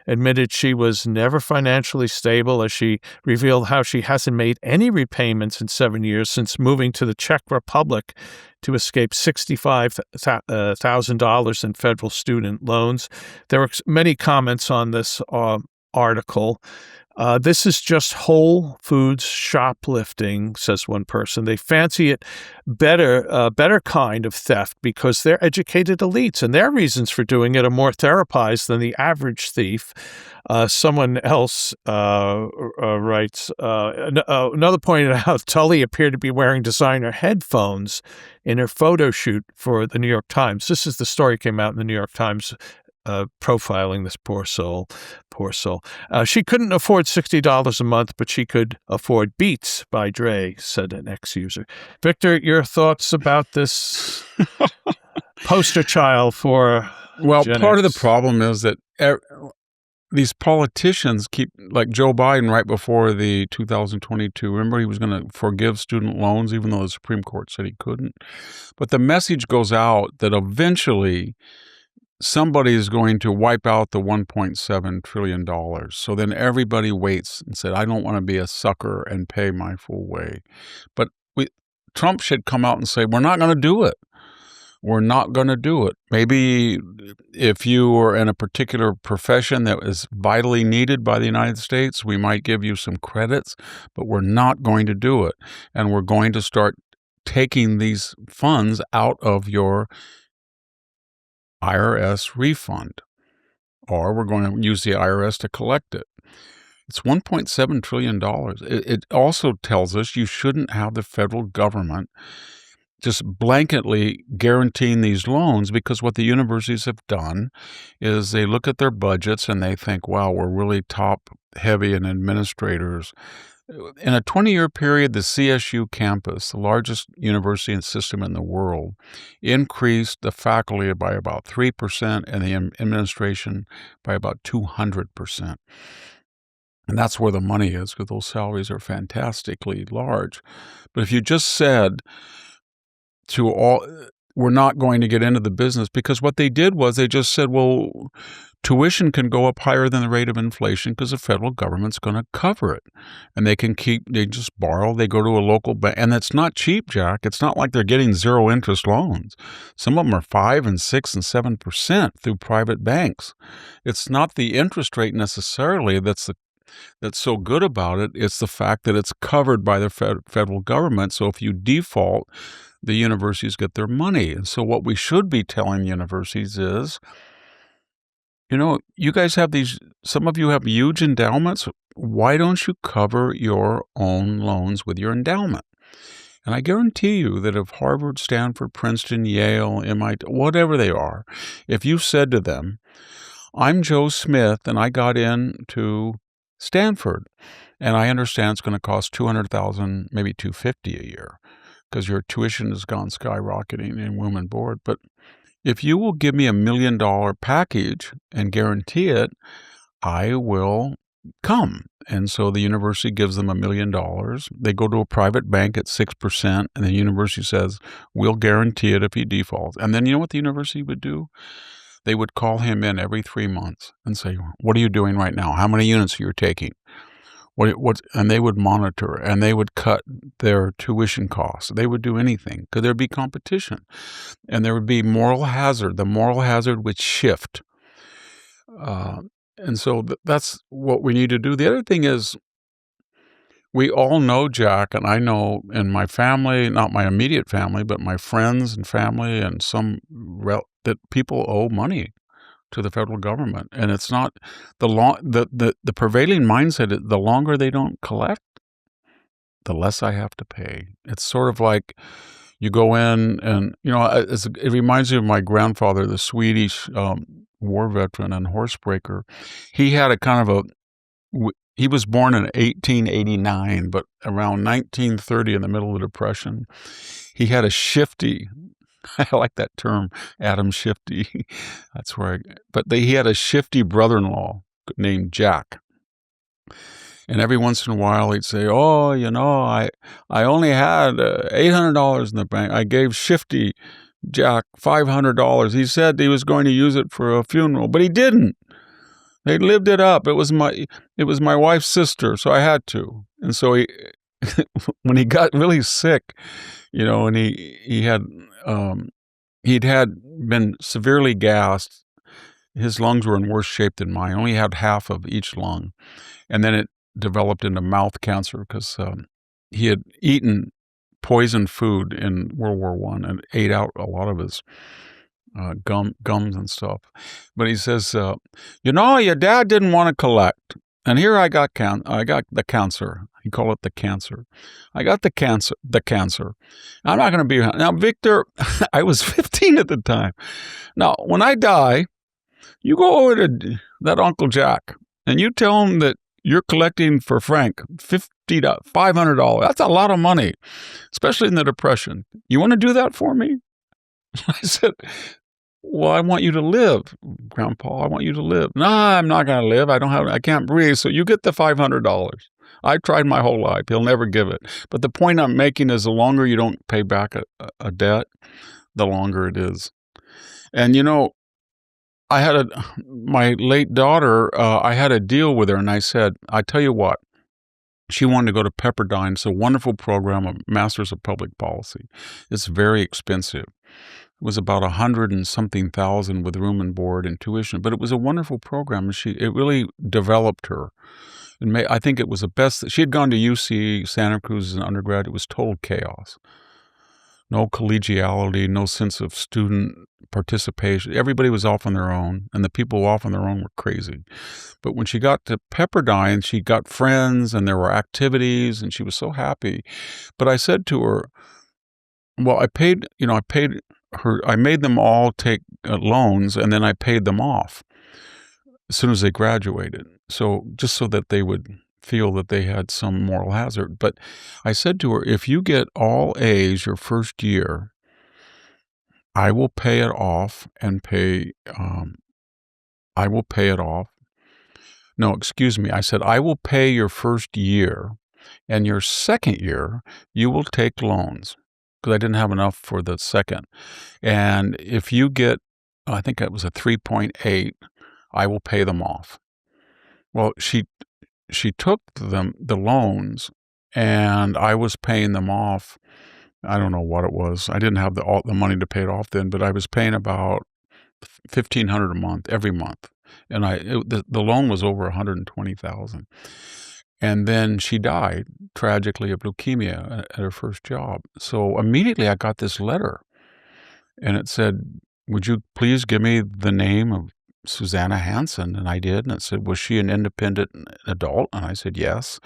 admitted she was never financially stable, as she revealed how she hasn't made any repayments in 7 years since moving to the Czech Republic to escape $65,000 in federal student loans. There were many comments on this article. This is just Whole Foods shoplifting, says one person. They fancy it better kind of theft because they're educated elites, and their reasons for doing it are more therapized than the average thief. Someone else writes, another pointed out, Tully appeared to be wearing designer headphones in her photo shoot for the New York Times. This is the story came out in the New York Times, profiling this poor soul. She couldn't afford $60 a month, but she could afford Beats by Dre, said an ex-user. Victor, your thoughts about this poster child for Gen part of X? the problem is that these politicians keep, like Joe Biden right before the 2022, remember he was going to forgive student loans even though the Supreme Court said he couldn't. But the message goes out that eventually somebody is going to wipe out the $1.7 trillion. So then everybody waits and said, I don't want to be a sucker and pay my full way. But Trump should come out and say, we're not going to do it. We're not going to do it. Maybe if you are in a particular profession that is vitally needed by the United States, we might give you some credits, but we're not going to do it. And we're going to start taking these funds out of your IRS refund, or we're going to use the IRS to collect it. It's $1.7 trillion. It also tells us you shouldn't have the federal government just blanketly guaranteeing these loans, because what the universities have done is they look at their budgets and they think, wow, we're really top heavy in administrators. In a 20-year period, the CSU campus, the largest university and system in the world, increased the faculty by about 3% and the administration by about 200%. And that's where the money is, because those salaries are fantastically large. But if you just said to all, we're not going to get into the business, because what they did was they just said, well, tuition can go up higher than the rate of inflation because the federal government's going to cover it. And they just borrow, they go to a local bank. And it's not cheap, Jack. It's not like they're getting zero interest loans. Some of them are 5 and 6 and 7% through private banks. It's not the interest rate necessarily that's so good about it. It's the fact that it's covered by the federal government. So if you default, the universities get their money. And so what we should be telling universities is, you guys have some of you have huge endowments. Why don't you cover your own loans with your endowment? And I guarantee you that if Harvard, Stanford, Princeton, Yale, MIT, whatever they are, if you said to them, I'm Joe Smith and I got into Stanford and I understand it's going to cost $200,000, maybe $250,000 a year because your tuition has gone skyrocketing in room and board. But if you will give me $1 million package and guarantee it, I will come. And so the university gives them $1 million. They go to a private bank at 6%, and the university says, we'll guarantee it if he defaults. And then you know what the university would do? They would call him in every 3 months and say, what are you doing right now? How many units are you taking? And they would monitor, and they would cut their tuition costs. They would do anything because there'd be competition, and there would be moral hazard. The moral hazard would shift. And so that's what we need to do. The other thing is, we all know, Jack, and I know in my family, not my immediate family, but my friends and family and that people owe money to the federal government. And it's not the prevailing mindset, the longer they don't collect, the less I have to pay. It's sort of like you go in and, it reminds me of my grandfather, the Swedish war veteran and horsebreaker. He had a kind of he was born in 1889, but around 1930, in the middle of the Depression, he had a shifty, I like that term, Adam Shifty. That's where he had a shifty brother-in-law named Jack. And every once in a while he'd say, oh, I only had $800 in the bank. I gave Shifty Jack $500. He said he was going to use it for a funeral, but he didn't. They lived it up. It was my wife's sister, so I had to. And so when he got really sick, and he'd been severely gassed. His lungs were in worse shape than mine. Only had half of each lung, and then it developed into mouth cancer because he had eaten poisoned food in World War I and ate out a lot of his gums and stuff. But he says, your dad didn't want to collect, and here I got the cancer. He called it the cancer. I got the cancer. I'm not going to be around. Now, Victor, I was 15 at the time. Now, when I die, you go over to that Uncle Jack and you tell him that you're collecting for Frank $500. That's a lot of money, especially in the Depression. You want to do that for me? I said, well, I want you to live, Grandpa. I want you to live. No, I'm not going to live. I can't breathe. So you get the $500. I tried my whole life. He'll never give it. But the point I'm making is the longer you don't pay back a debt, the longer it is. And, I had my late daughter, I had a deal with her, and I said, I tell you what, she wanted to go to Pepperdine. It's a wonderful program, a Masters of Public Policy. It's very expensive. It was about 100 and something thousand with room and board and tuition, but it was a wonderful program, and it really developed her. And I think it was the best. She had gone to UC Santa Cruz as an undergrad. It was total chaos. No collegiality, no sense of student participation. Everybody was off on their own, and the people off on their own were crazy. But when she got to Pepperdine, she got friends, and there were activities, and she was so happy. But I said to her, well, I made them all take loans, and then I paid them off as soon as they graduated. So just so that they would feel that they had some moral hazard. But I said to her, if you get all A's your first year, I will pay it off and I will pay it off. No, excuse me. I said, I will pay your first year, and your second year, you will take loans, because I didn't have enough for the second. And if you get, I think it was a 3.8, I will pay them off. Well, she took the loans, and I was paying them off. I don't know what it was. I didn't have all the money to pay it off then, but I was paying about $1,500 a month every month, and the loan was over $120,000. And then she died tragically of leukemia at her first job. So immediately I got this letter, and it said, "Would you please give me the name of Susanna Hanson?" And I did. And it said, "Was she an independent adult?" And I said, "Yes."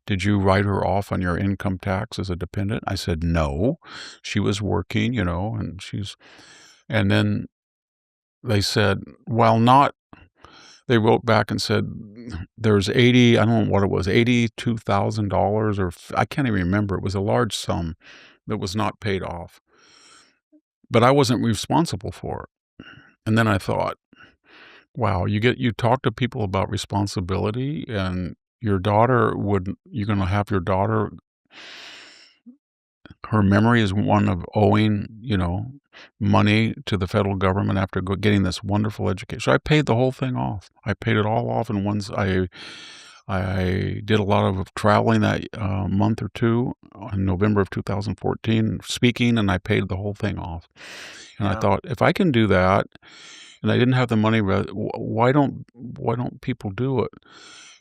"Did you write her off on your income tax as a dependent?" I said, "No. She was working, and then they said, they wrote back and said, there's I don't know what it was, $82,000, or I can't even remember. It was a large sum that was not paid off. But I wasn't responsible for it. And then I thought, wow, you talk to people about responsibility, and you're going to have your daughter, her memory is one of owing, money to the federal government after getting this wonderful education. So I paid the whole thing off. I paid it all off in one. I did a lot of traveling that month or two in November of 2014, speaking, and I paid the whole thing off. And I thought, if I can do that, and I didn't have the money, why don't people do it?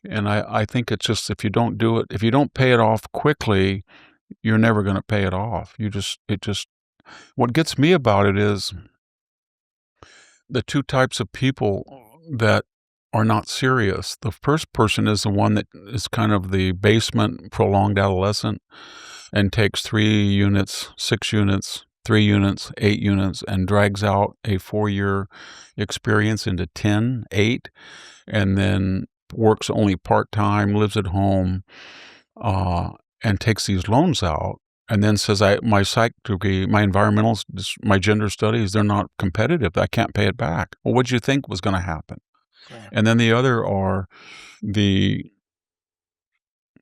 And I think it's just, if you don't do it, if you don't pay it off quickly, you're never going to pay it off. What gets me about it is the two types of people that are not serious. The first person is the one that is kind of the basement prolonged adolescent and takes 3 units, 6 units, 3 units, 8 units, and drags out a 4-year experience into 10, 8, and then works only part-time, lives at home, and takes these loans out, and then says, my psych degree, my environmental, my gender studies, they're not competitive. I can't pay it back. Well, what did you think was going to happen? Yeah. And then the other are the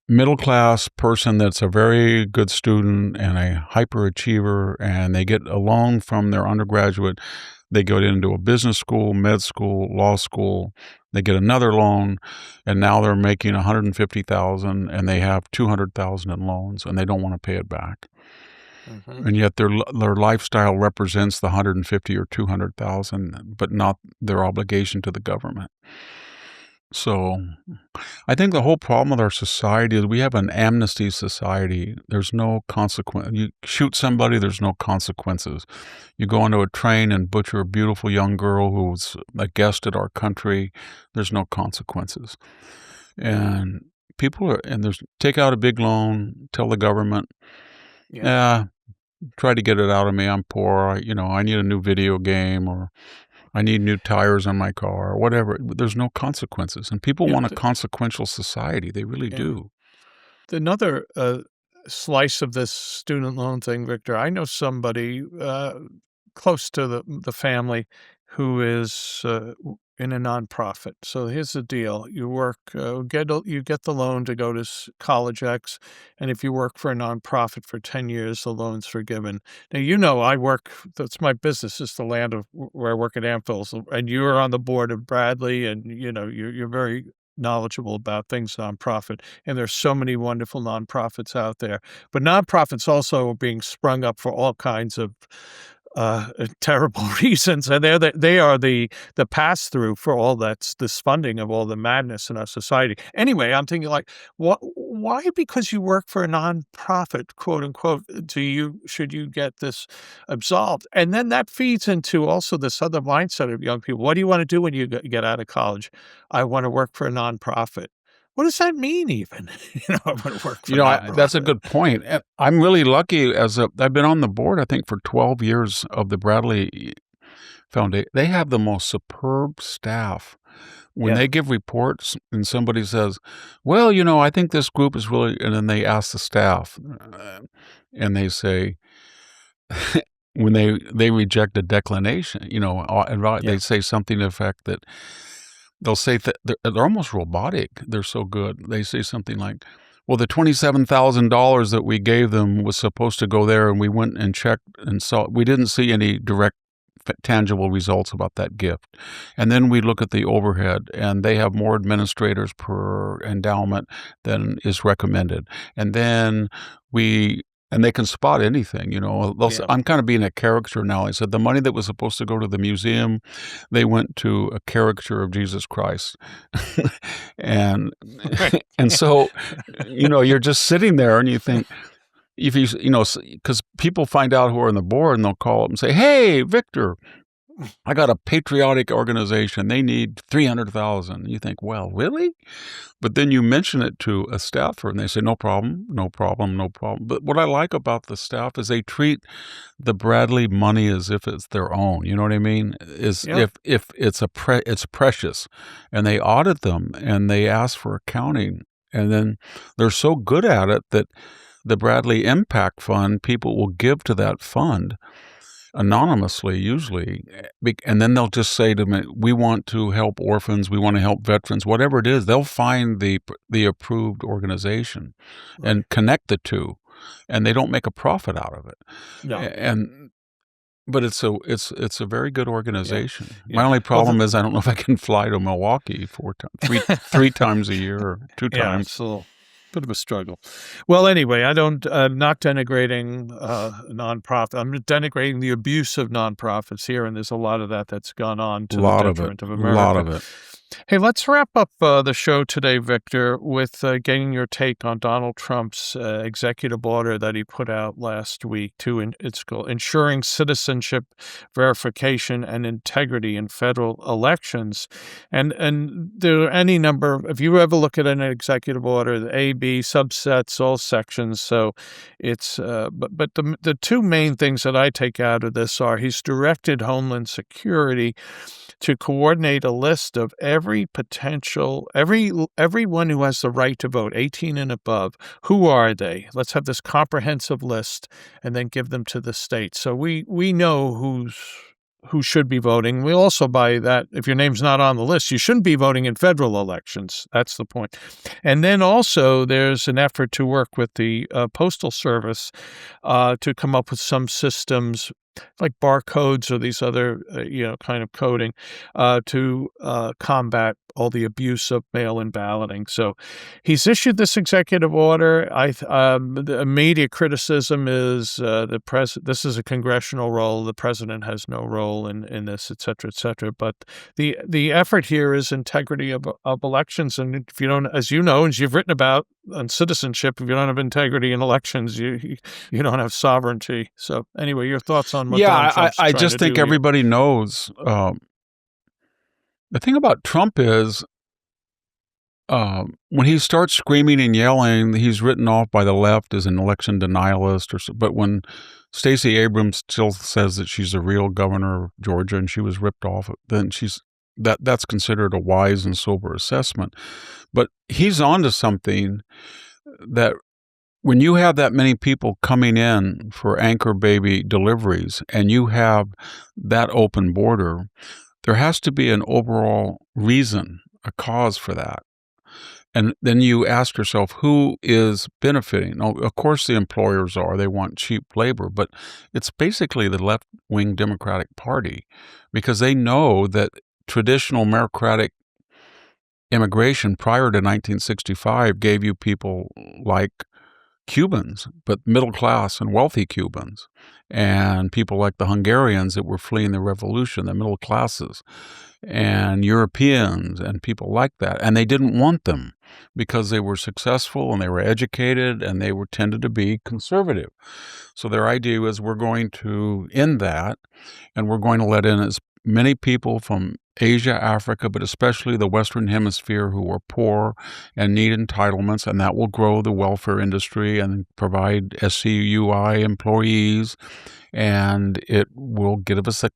middle-class person that's a very good student and a hyperachiever, and they get a loan from their undergraduate. They go into a business school, med school, law school. They get another loan, and now they're making $150,000, and they have $200,000 in loans, and they don't want to pay it back. Mm-hmm. And yet their lifestyle represents the $150,000 or $200,000, but not their obligation to the government. So I think the whole problem with our society is we have an amnesty society. There's no consequence. You shoot somebody, there's no consequences. You go onto a train and butcher a beautiful young girl who's a guest at our country, there's no consequences. And take out a big loan, tell the government, try to get it out of me, I'm poor, I need a new video game, or I need new tires on my car, or whatever. There's no consequences. And people want a consequential society. They really do. Another slice of this student loan thing, Victor, I know somebody close to the family who is in a nonprofit. So here's the deal. You work, you get the loan to go to College X, and if you work for a nonprofit for 10 years, the loan's forgiven. Now, I work, that's my business, is the land of where I work at Amphil's, and you're on the board of Bradley, and, you're very knowledgeable about things nonprofit, and there's so many wonderful nonprofits out there. But nonprofits also are being sprung up for all kinds of terrible reasons, and they are the pass-through for all this funding of all the madness in our society. Anyway, I'm thinking, like, why? Because you work for a nonprofit, quote unquote, should you get this absolved? And then that feeds into also this other mindset of young people. What do you want to do when you get out of college? I want to work for a nonprofit. What does that mean, even? I want to work for that's a good point. And I'm really lucky. I've been on the board, I think, for 12 years of the Bradley Foundation. They have the most superb staff. When they give reports and somebody says, well, I think this group is really, and then they ask the staff, and they say, when they reject a declination, they say something to the effect that, they'll say they're almost robotic. They're so good. They say something like, well, the $27,000 that we gave them was supposed to go there, and we went and checked and saw, we didn't see any direct tangible results about that gift. And then we look at the overhead, and they have more administrators per endowment than is recommended. And then and they can spot anything, I'm kind of being a caricature now. I said the money that was supposed to go to the museum, they went to a caricature of Jesus Christ. and so, you're just sitting there and you think, if because people find out who are on the board and they'll call up and say, "Hey, Victor, I got a patriotic organization. They need 300,000. You think, well, really? But then you mention it to a staffer and they say, no problem, no problem, no problem. But what I like about the staff is they treat the Bradley money as if it's their own. You know what I mean? If it's it's precious, and they audit them and they ask for accounting, and then they're so good at it that the Bradley Impact Fund, people will give to that fund anonymously usually, and then they'll just say to me, we want to help orphans, we want to help veterans, whatever it is. They'll find the approved organization and connect the two, and they don't make a profit out of it. No. But it's a very good organization. Yeah. My only problem is I don't know if I can fly to Milwaukee three times a year or 2 times. It's a little bit of a struggle. Well, anyway, I'm not denigrating nonprofit. I'm denigrating the abuse of nonprofits here, and there's a lot of that's gone on to the detriment of America. A lot of it. Hey, let's wrap up the show today, Victor, with getting your take on Donald Trump's executive order that he put out last week it's called Ensuring Citizenship Verification and Integrity in Federal Elections. And there are any number, if you ever look at an executive order, the A, B, subsets, all sections. So it's, but the two main things that I take out of this are he's directed Homeland Security to coordinate a list of everyone who has the right to vote, 18 and above. Who are they? Let's have this comprehensive list and then give them to the state. So we know who should be voting. We also, by that, if your name's not on the list, you shouldn't be voting in federal elections. That's the point. And then also there's an effort to work with the Postal Service to come up with some systems like barcodes or these other, kind of coding to combat all the abuse of mail-in balloting. So he's issued this executive order. The immediate criticism is this is a congressional role. The president has no role in this, et cetera, et cetera. But the effort here is integrity of elections. And if you don't, as you know, as you've written about on citizenship, if you don't have integrity in elections, you don't have sovereignty. So anyway, your thoughts on what Donald Trump's I just think everybody knows. The thing about Trump is when he starts screaming and yelling, he's written off by the left as an election denialist. But when Stacey Abrams still says that she's the real governor of Georgia and she was ripped off, then that's considered a wise and sober assessment. But he's onto something that when you have that many people coming in for anchor baby deliveries and you have that open border, there has to be an overall reason, a cause for that. And then you ask yourself, who is benefiting? Now, of course, the employers they want cheap labor, but it's basically the left-wing Democratic Party because they know that traditional meritocratic immigration prior to 1965 gave you people like Cubans, but middle class and wealthy Cubans, and people like the Hungarians that were fleeing the revolution, the middle classes, and Europeans and people like that. And they didn't want them because they were successful and they were educated and they tended to be conservative. So their idea was we're going to end that and we're going to let in as many people from Asia, Africa, but especially the Western Hemisphere who are poor and need entitlements, and that will grow the welfare industry and provide SCUI employees, and it will give us a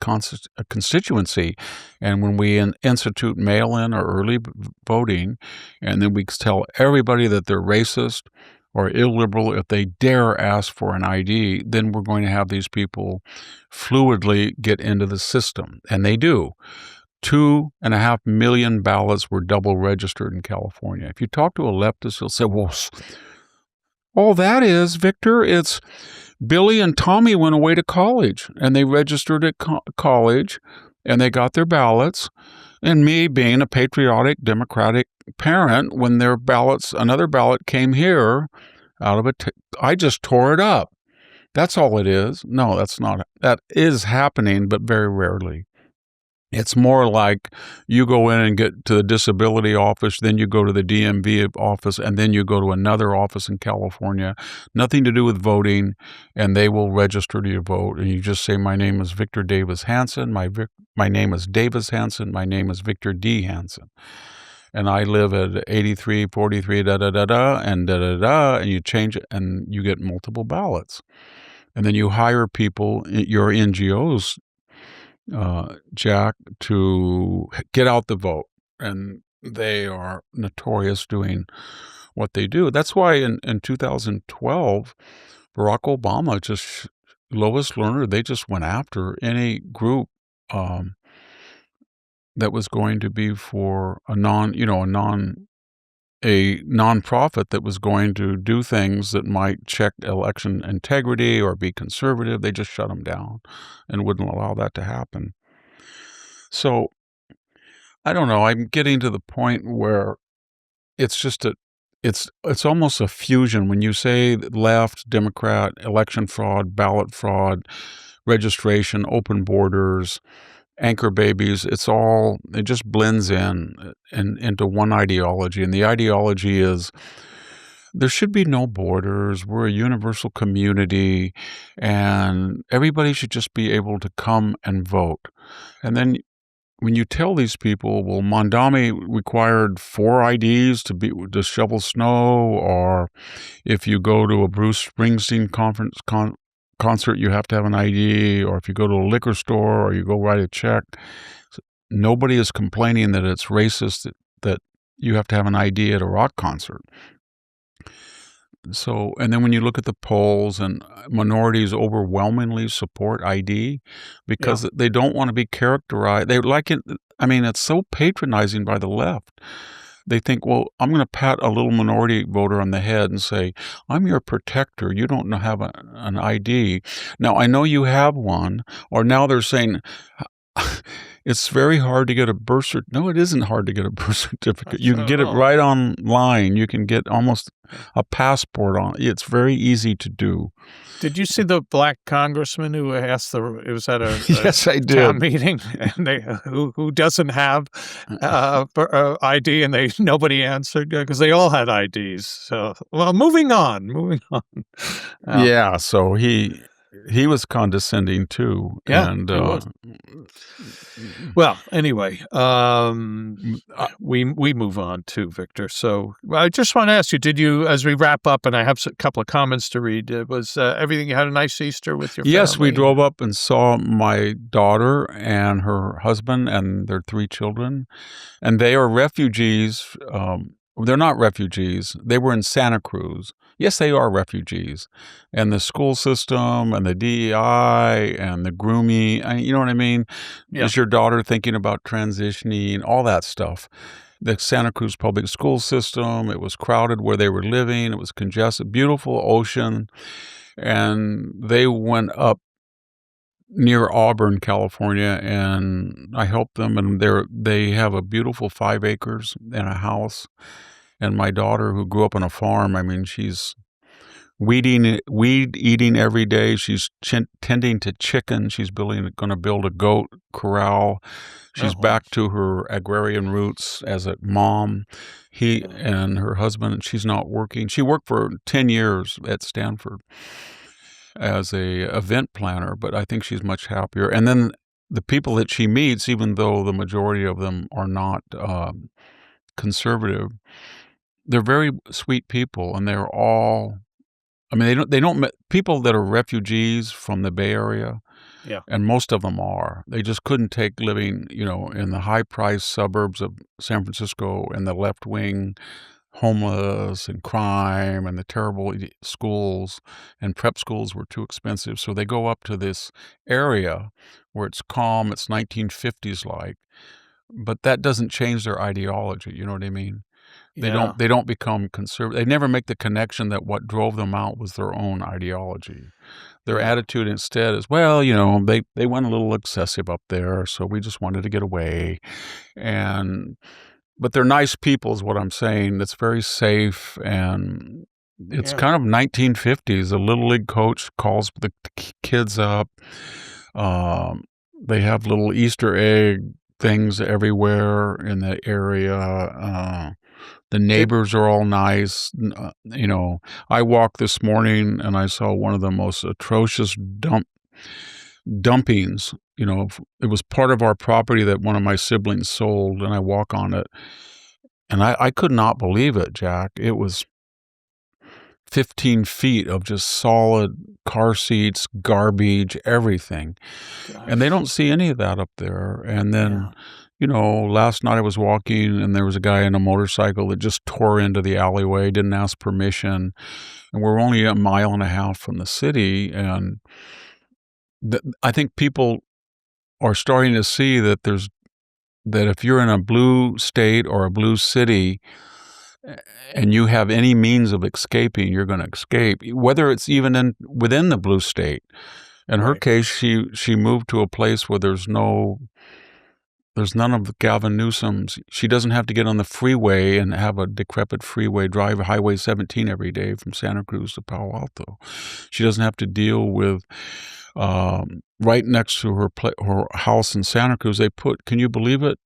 constituency. And when we institute mail-in or early voting, and then we tell everybody that they're racist or illiberal if they dare ask for an ID, then we're going to have these people fluidly get into the system. And they do. 2.5 million ballots were double registered in California. If you talk to a leftist, he'll say, well, all that is, Victor, it's Billy and Tommy went away to college, and they registered at college, and they got their ballots. And me, being a patriotic Democratic parent, when another ballot came here out of it, I just tore it up. That's all it is. No, that's not. That is happening, but very rarely. It's more like you go in and get to the disability office, then you go to the DMV office, and then you go to another office in California. Nothing to do with voting, and they will register to your vote. And you just say, my name is Victor Davis Hanson. My name is Davis Hanson. My name is Victor D. Hanson. And I live at 8343 da-da-da-da, and da-da-da, and you change it, and you get multiple ballots. And then you hire people, your NGOs, Jack, to get out the vote. And they are notorious doing what they do. That's why in 2012, Barack Obama Lois Lerner, they just went after any group that was going to be for a nonprofit that was going to do things that might check election integrity or be conservative. They just shut them down and wouldn't allow that to happen. So I don't know. I'm getting to the point where it's just it's almost a fusion. When you say left, Democrat, election fraud, ballot fraud, registration, open borders, anchor babies, it just blends into one ideology. And the ideology is there should be no borders. We're a universal community, and everybody should just be able to come and vote. And then when you tell these people, well, Mondami required 4 IDs to shovel snow, or if you go to a Bruce Springsteen concert, you have to have an ID, or if you go to a liquor store or you go write a check, nobody is complaining that it's racist that you have to have an ID at a rock concert. So, and then when you look at the polls, and minorities overwhelmingly support ID because they don't want to be characterized. They like it. I mean, it's so patronizing by the left. They think, well, I'm going to pat a little minority voter on the head and say, I'm your protector. You don't have an ID. Now, I know you have one. Or now they're saying, it's very hard to get a birth certificate. No, it isn't hard to get a birth certificate. You can get it right online. You can get almost a passport on it. It's very easy to do. Did you see the black congressman who asked it was at a yes, I did. Town meeting, and who doesn't have ID, and nobody answered because they all had IDs. So, well, moving on. Yeah, so he was condescending too. Yeah, and he was. Well, anyway, we move on too, Victor. So I just want to ask you, did you, as we wrap up, and I have a couple of comments to read, was everything, you had a nice Easter with your family? Yes, we drove up and saw my daughter and her husband and their 3 children, and they are refugees. They're not refugees. They were in Santa Cruz. Yes, they are refugees. And the school system and the DEI and the grooming, you know what I mean? Yeah. Is your daughter thinking about transitioning? All that stuff. The Santa Cruz public school system, it was crowded where they were living. It was congested, beautiful ocean. And they went up near Auburn, California, and I helped them. And they have a beautiful 5 acres and a house. And my daughter, who grew up on a farm, I mean, she's weed eating every day. She's tending to chicken. She's going to build a goat corral. She's back to her agrarian roots as a mom. He and her husband, she's not working. She worked for 10 years at Stanford as a event planner, but I think she's much happier. And then the people that she meets, even though the majority of them are not conservative, they're very sweet people, and they're all, I mean, they don't people that are refugees from the Bay Area. Yeah. And most of them are. They just couldn't take living, in the high-priced suburbs of San Francisco and the left-wing homeless and crime and the terrible schools, and prep schools were too expensive. So they go up to this area where it's calm, it's 1950s like, but that doesn't change their ideology. You know what I mean? They don't become conservative. They never make the connection that what drove them out was their own ideology. Their attitude instead is, well, they went a little excessive up there, so we just wanted to get away. But they're nice people is what I'm saying. It's very safe, and it's kind of 1950s. A Little League coach calls the kids up. They have little Easter egg things everywhere in the area. The neighbors are all nice. I walked this morning and I saw one of the most atrocious dumpings. It was part of our property that one of my siblings sold, and I walk on it. And I could not believe it, Jack. It was 15 feet of just solid car seats, garbage, everything. Gosh. And they don't see any of that up there. And then, last night I was walking and there was a guy in a motorcycle that just tore into the alleyway, didn't ask permission. And we're only a mile and a half from the city. And I think people are starting to see that that if you're in a blue state or a blue city and you have any means of escaping, you're going to escape, whether it's even within the blue state. In her case, she moved to a place where there's none of Gavin Newsom's. She doesn't have to get on the freeway and have a decrepit freeway, drive Highway 17 every day from Santa Cruz to Palo Alto. She doesn't have to deal with right next to her house in Santa Cruz. Can you believe it?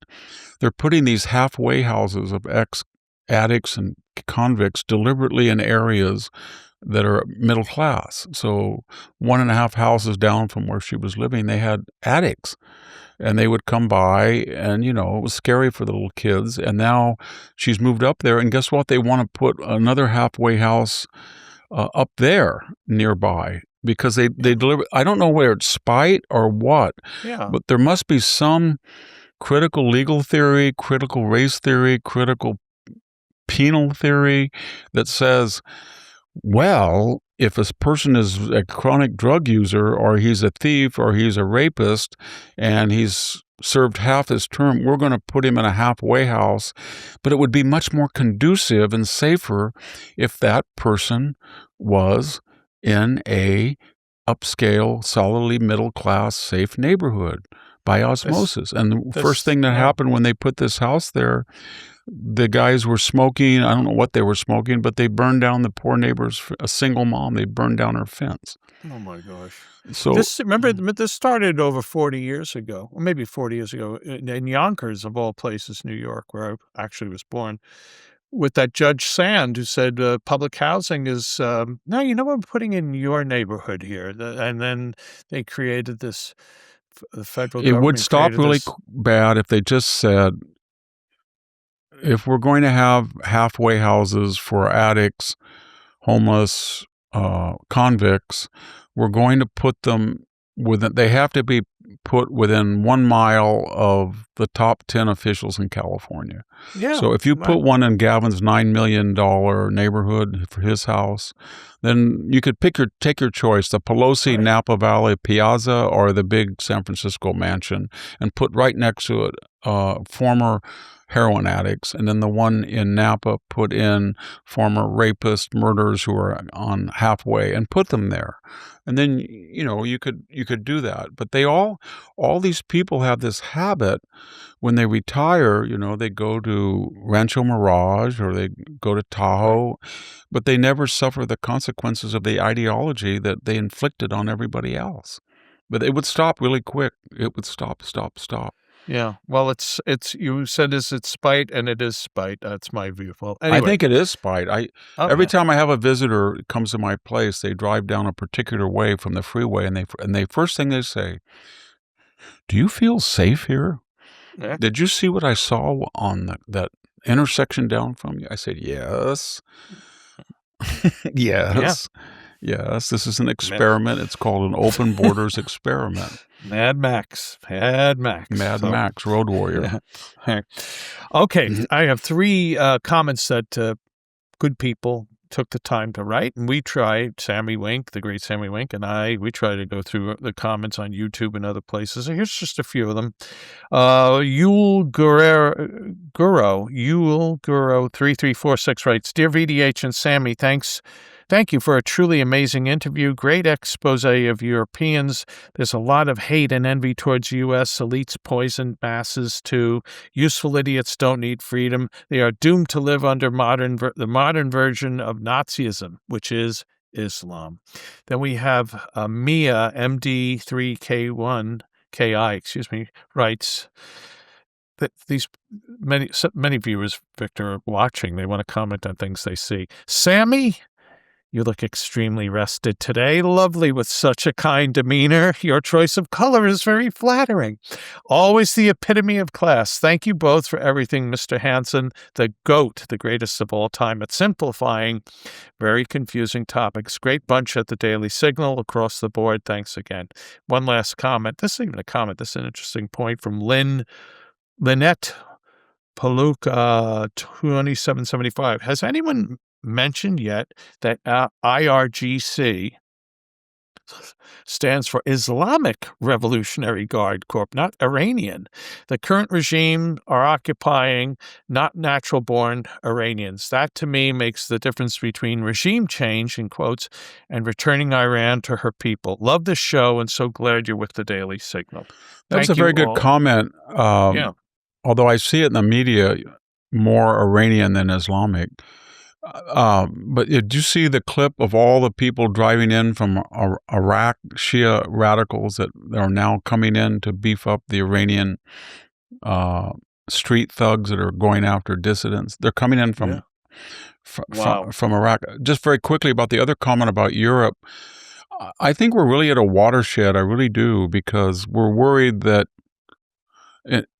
They're putting these halfway houses of ex-addicts and convicts deliberately in areas that are middle class. So 1.5 houses down from where she was living, they had addicts. And they would come by, and, it was scary for the little kids. And now she's moved up there, and guess what? They want to put another halfway house up there nearby because they deliver. I don't know whether it's spite or what, but there must be some critical legal theory, critical race theory, critical penal theory that says, well, if a person is a chronic drug user or he's a thief or he's a rapist and he's served half his term, we're going to put him in a halfway house. But it would be much more conducive and safer if that person was in a upscale, solidly middle-class, safe neighborhood by osmosis. And the first thing that happened when they put this house there, the guys were smoking. I don't know what they were smoking, but they burned down the poor neighbor's, a single mom. They burned down her fence. Oh, my gosh. So remember, this started over 40 years ago, or maybe 40 years ago, in Yonkers, of all places, New York, where I actually was born, with that Judge Sand who said public housing is, no, we're putting in your neighborhood here. And then they created this, the federal government. It would stop really bad if they just said, if we're going to have halfway houses for addicts, homeless, convicts, we're going to put them they have to be put within 1 mile of the top 10 officials in California. Yeah. So if you put one in Gavin's $9 million neighborhood for his house, then you could take your choice, the Pelosi Napa Valley Piazza or the big San Francisco mansion, and put right next to it former heroin addicts, and then the one in Napa put in former rapists, murderers who are on halfway, and put them there. And then, you could do that. But all these people have this habit when they retire, they go to Rancho Mirage or they go to Tahoe, but they never suffer the consequences of the ideology that they inflicted on everybody else. But it would stop really quick. It would stop. Yeah. Well, it's you said it's spite, and it is spite. That's my view. Well, anyway. I think it is spite. Every time I have a visitor that comes to my place, they drive down a particular way from the freeway, and they first thing they say, "Do you feel safe here? Yeah. Did you see what I saw on that intersection down from you?" I said, "Yes." Yes. Yeah. Yes, this is an experiment. It's called an open borders experiment. Mad Max, Road Warrior. Yeah. Okay, I have 3 comments that good people took the time to write, and we tried, Sammy Wink, the great Sammy Wink, and we try to go through the comments on YouTube and other places. So here's just a few of them. Yul Guro 3346 writes, Dear VDH and Sammy, Thank you for a truly amazing interview. Great expose of Europeans. There's a lot of hate and envy towards U.S. Elites poison masses too. Useful idiots don't need freedom. They are doomed to live under the modern version of Nazism, which is Islam. Then we have Mia MD3K1KI, writes that these many viewers, Victor, are watching. They want to comment on things they see. Sammy, you look extremely rested today. Lovely with such a kind demeanor. Your choice of color is very flattering. Always the epitome of class. Thank you both for everything, Mr. Hanson, the GOAT, the greatest of all time, at simplifying very confusing topics. Great bunch at the Daily Signal across the board. Thanks again. One last comment. This isn't even a comment. This is an interesting point from Lynette Paluk, 2775. Has anyone mentioned yet that IRGC stands for Islamic Revolutionary Guard Corps, not Iranian? The current regime are occupying not natural-born Iranians. That, to me, makes the difference between regime change, in quotes, and returning Iran to her people. Love this show, and so glad you're with the Daily Signal. That's a very good comment. Yeah. Although I see it in the media more Iranian than Islamic. But did you see the clip of all the people driving in from Iraq, Shia radicals that are now coming in to beef up the Iranian street thugs that are going after dissidents? They're coming in from Iraq. Just very quickly about the other comment about Europe, I think we're really at a watershed. I really do, because we're worried that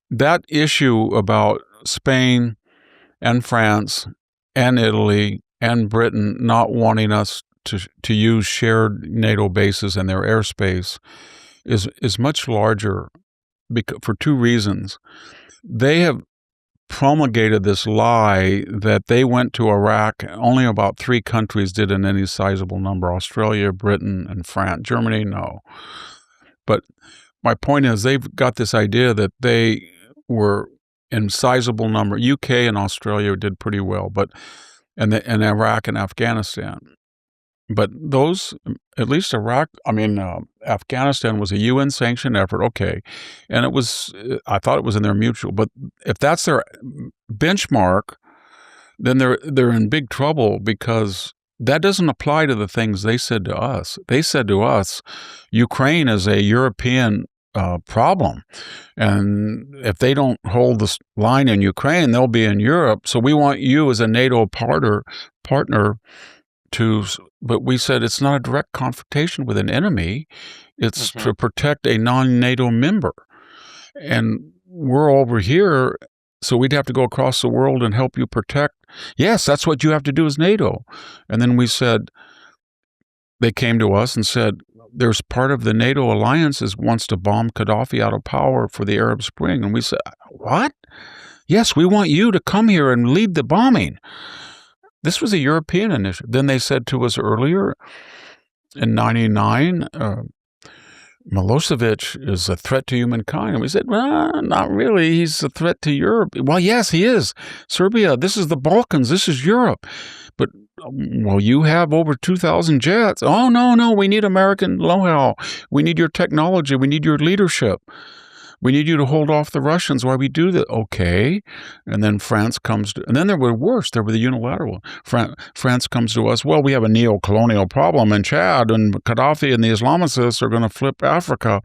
that issue about Spain and France and Italy and Britain not wanting us to use shared NATO bases in their airspace is much larger for two reasons. They have promulgated this lie that they went to Iraq. Only about 3 countries did in any sizable number: Australia, Britain, and France. Germany, no. But my point is, they've got this idea that they were in sizable number. UK and Australia did pretty well, but and Iraq and Afghanistan. But those, at least Afghanistan was a UN-sanctioned effort, okay, and I thought it was in their mutual. But if that's their benchmark, then they're in big trouble, because that doesn't apply to the things they said to us. They said to us, Ukraine is a European problem, and if they don't hold this line in Ukraine, they'll be in Europe. So we want you as a NATO partner but we said it's not a direct confrontation with an enemy. It's to protect a non-NATO member. And we're over here, so we'd have to go across the world and help you protect. Yes, that's what you have to do as NATO. And then we said, they came to us and said, there's part of the NATO alliance wants to bomb Gaddafi out of power for the Arab Spring. And we said, what? Yes, we want you to come here and lead the bombing. This was a European initiative. Then they said to us earlier in 1999, Milosevic is a threat to humankind. And we said, well, not really. He's a threat to Europe. Well, yes, he is. Serbia, this is the Balkans. This is Europe. But, well, you have over 2,000 jets. Oh, no, we need American know-how. We need your technology. We need your leadership. We need you to hold off the Russians while we do that. Okay. And then France comes to, and then there were worse. There were the unilateral. France comes to us. Well, we have a neo-colonial problem in Chad, and Gaddafi and the Islamicists are going to flip Africa.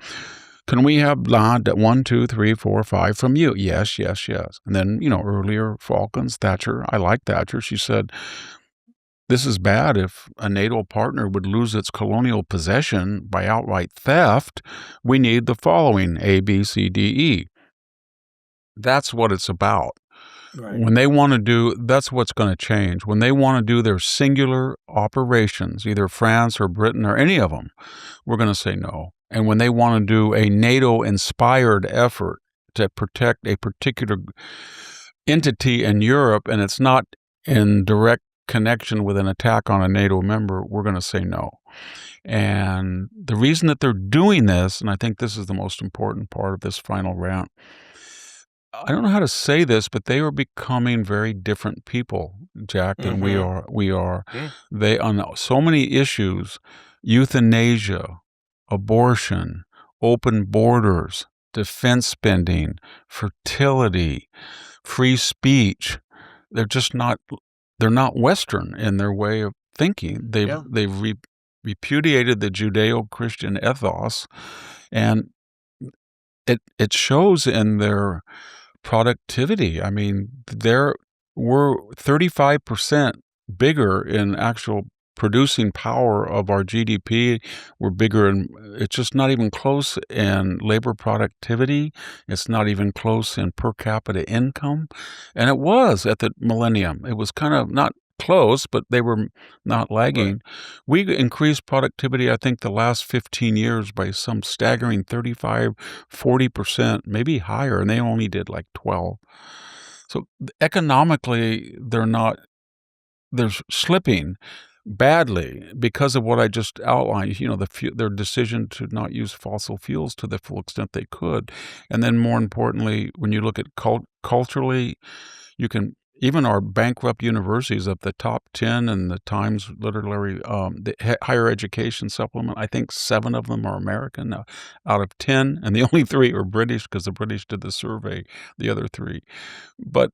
Can we have 1, 2, 3, 4, 5 from you? Yes. And then, earlier, Falklands, Thatcher. I like Thatcher. She said, this is bad if a NATO partner would lose its colonial possession by outright theft. We need the following: A, B, C, D, E. That's what it's about. Right. When they want to do, that's what's going to change. When they want to do their singular operations, either France or Britain or any of them, we're going to say no. And when they want to do a NATO-inspired effort to protect a particular entity in Europe, and it's not in direct connection with an attack on a NATO member, we're going to say no. And the reason that they're doing this, and I think this is the most important part of this final rant, I don't know how to say this, but they are becoming very different people, Jack, than we are. They, on so many issues, euthanasia, abortion, open borders, defense spending, fertility, free speech, they're not Western in their way of thinking. They've repudiated the Judeo-Christian ethos, and it shows in their productivity. I mean, we're 35% bigger in actual producing power of our GDP. We're bigger, and it's just not even close in labor productivity. It's not even close in per capita income. And it was at the millennium. It was kind of not close, but they were not lagging. Right. We increased productivity, I think, the last 15 years by some staggering 35, 40%, maybe higher, and they only did like 12. So economically, they're slipping badly because of what I just outlined, their decision to not use fossil fuels to the full extent they could. And then more importantly, when you look at culturally, even our bankrupt universities, of the top 10 in the Times literary the higher education supplement, I think 7 of them are American out of 10, and the only 3 are British because the British did the survey, the other 3. But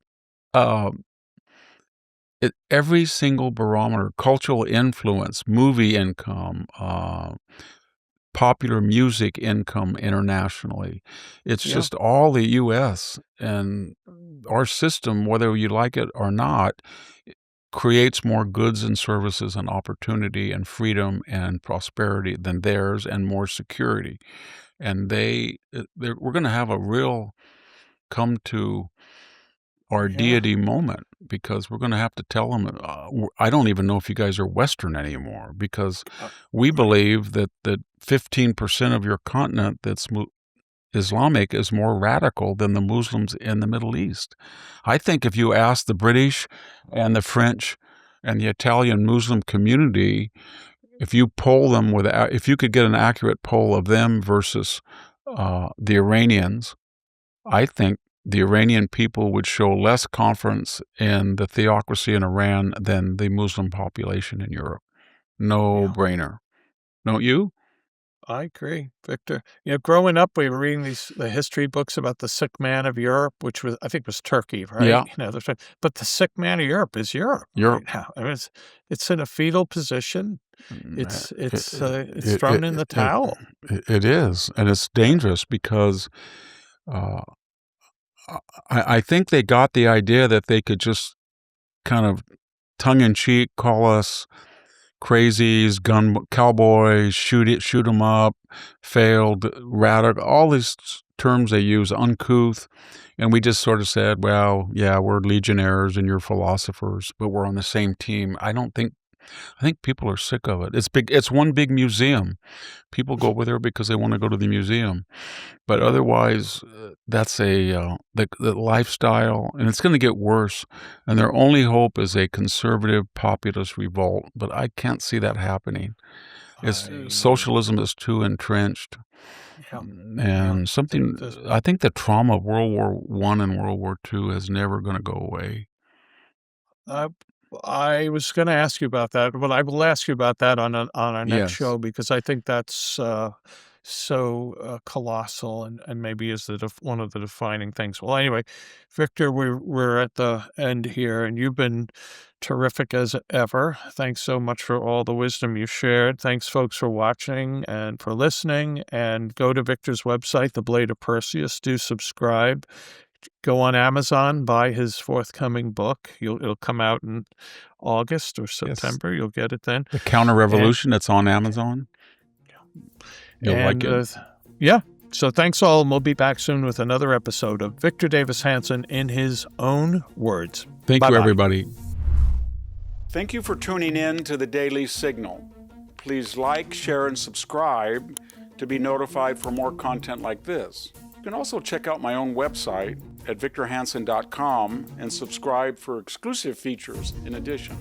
every single barometer, cultural influence, movie income, popular music income internationally, it's just all the U.S. And our system, whether you like it or not, creates more goods and services and opportunity and freedom and prosperity than theirs, and more security. And we're going to have a real come to our deity moment, because we're going to have to tell them, I don't even know if you guys are Western anymore, because we believe that 15% of your continent that's Islamic is more radical than the Muslims in the Middle East. I think if you ask the British and the French and the Italian Muslim community, if you poll them if you could get an accurate poll of them versus the Iranians, I think the Iranian people would show less confidence in the theocracy in Iran than the Muslim population in Europe. No brainer. Don't you? I agree, Victor. Growing up, we were reading the history books about the sick man of Europe, which I think was Turkey, right? Yeah. But the sick man of Europe is Europe. Right now. I mean, it's in a fetal position. It's thrown in the towel. It is, and it's dangerous because I think they got the idea that they could just kind of tongue-in-cheek call us crazies, cowboys, shoot 'em up, failed, radical, all these terms they use, uncouth. And we just sort of said, well, yeah, we're legionnaires and you're philosophers, but we're on the same team. I think people are sick of it. It's one big museum. People go over there because they want to go to the museum. But otherwise, that's the lifestyle, and it's going to get worse. And their only hope is a conservative populist revolt. But I can't see that happening. Socialism is too entrenched. And I think the trauma of World War I and World War II is never going to go away. I was going to ask you about that, but I will ask you about that on our next show, because I think that's so colossal and maybe is one of the defining things. Well, anyway, Victor, we're at the end here, and you've been terrific as ever. Thanks so much for all the wisdom you shared. Thanks, folks, for watching and for listening. And go to Victor's website, The Blade of Perseus. Do subscribe. Go on Amazon, buy his forthcoming book. It'll come out in August or September. Yes. You'll get it then. The Counter Revolution, that's on Amazon. You'll like it. So thanks all, and we'll be back soon with another episode of Victor Davis Hanson in his own words. Thank you, everybody. Thank you for tuning in to the Daily Signal. Please like, share, and subscribe to be notified for more content like this. You can also check out my own website at victorhanson.com and subscribe for exclusive features in addition.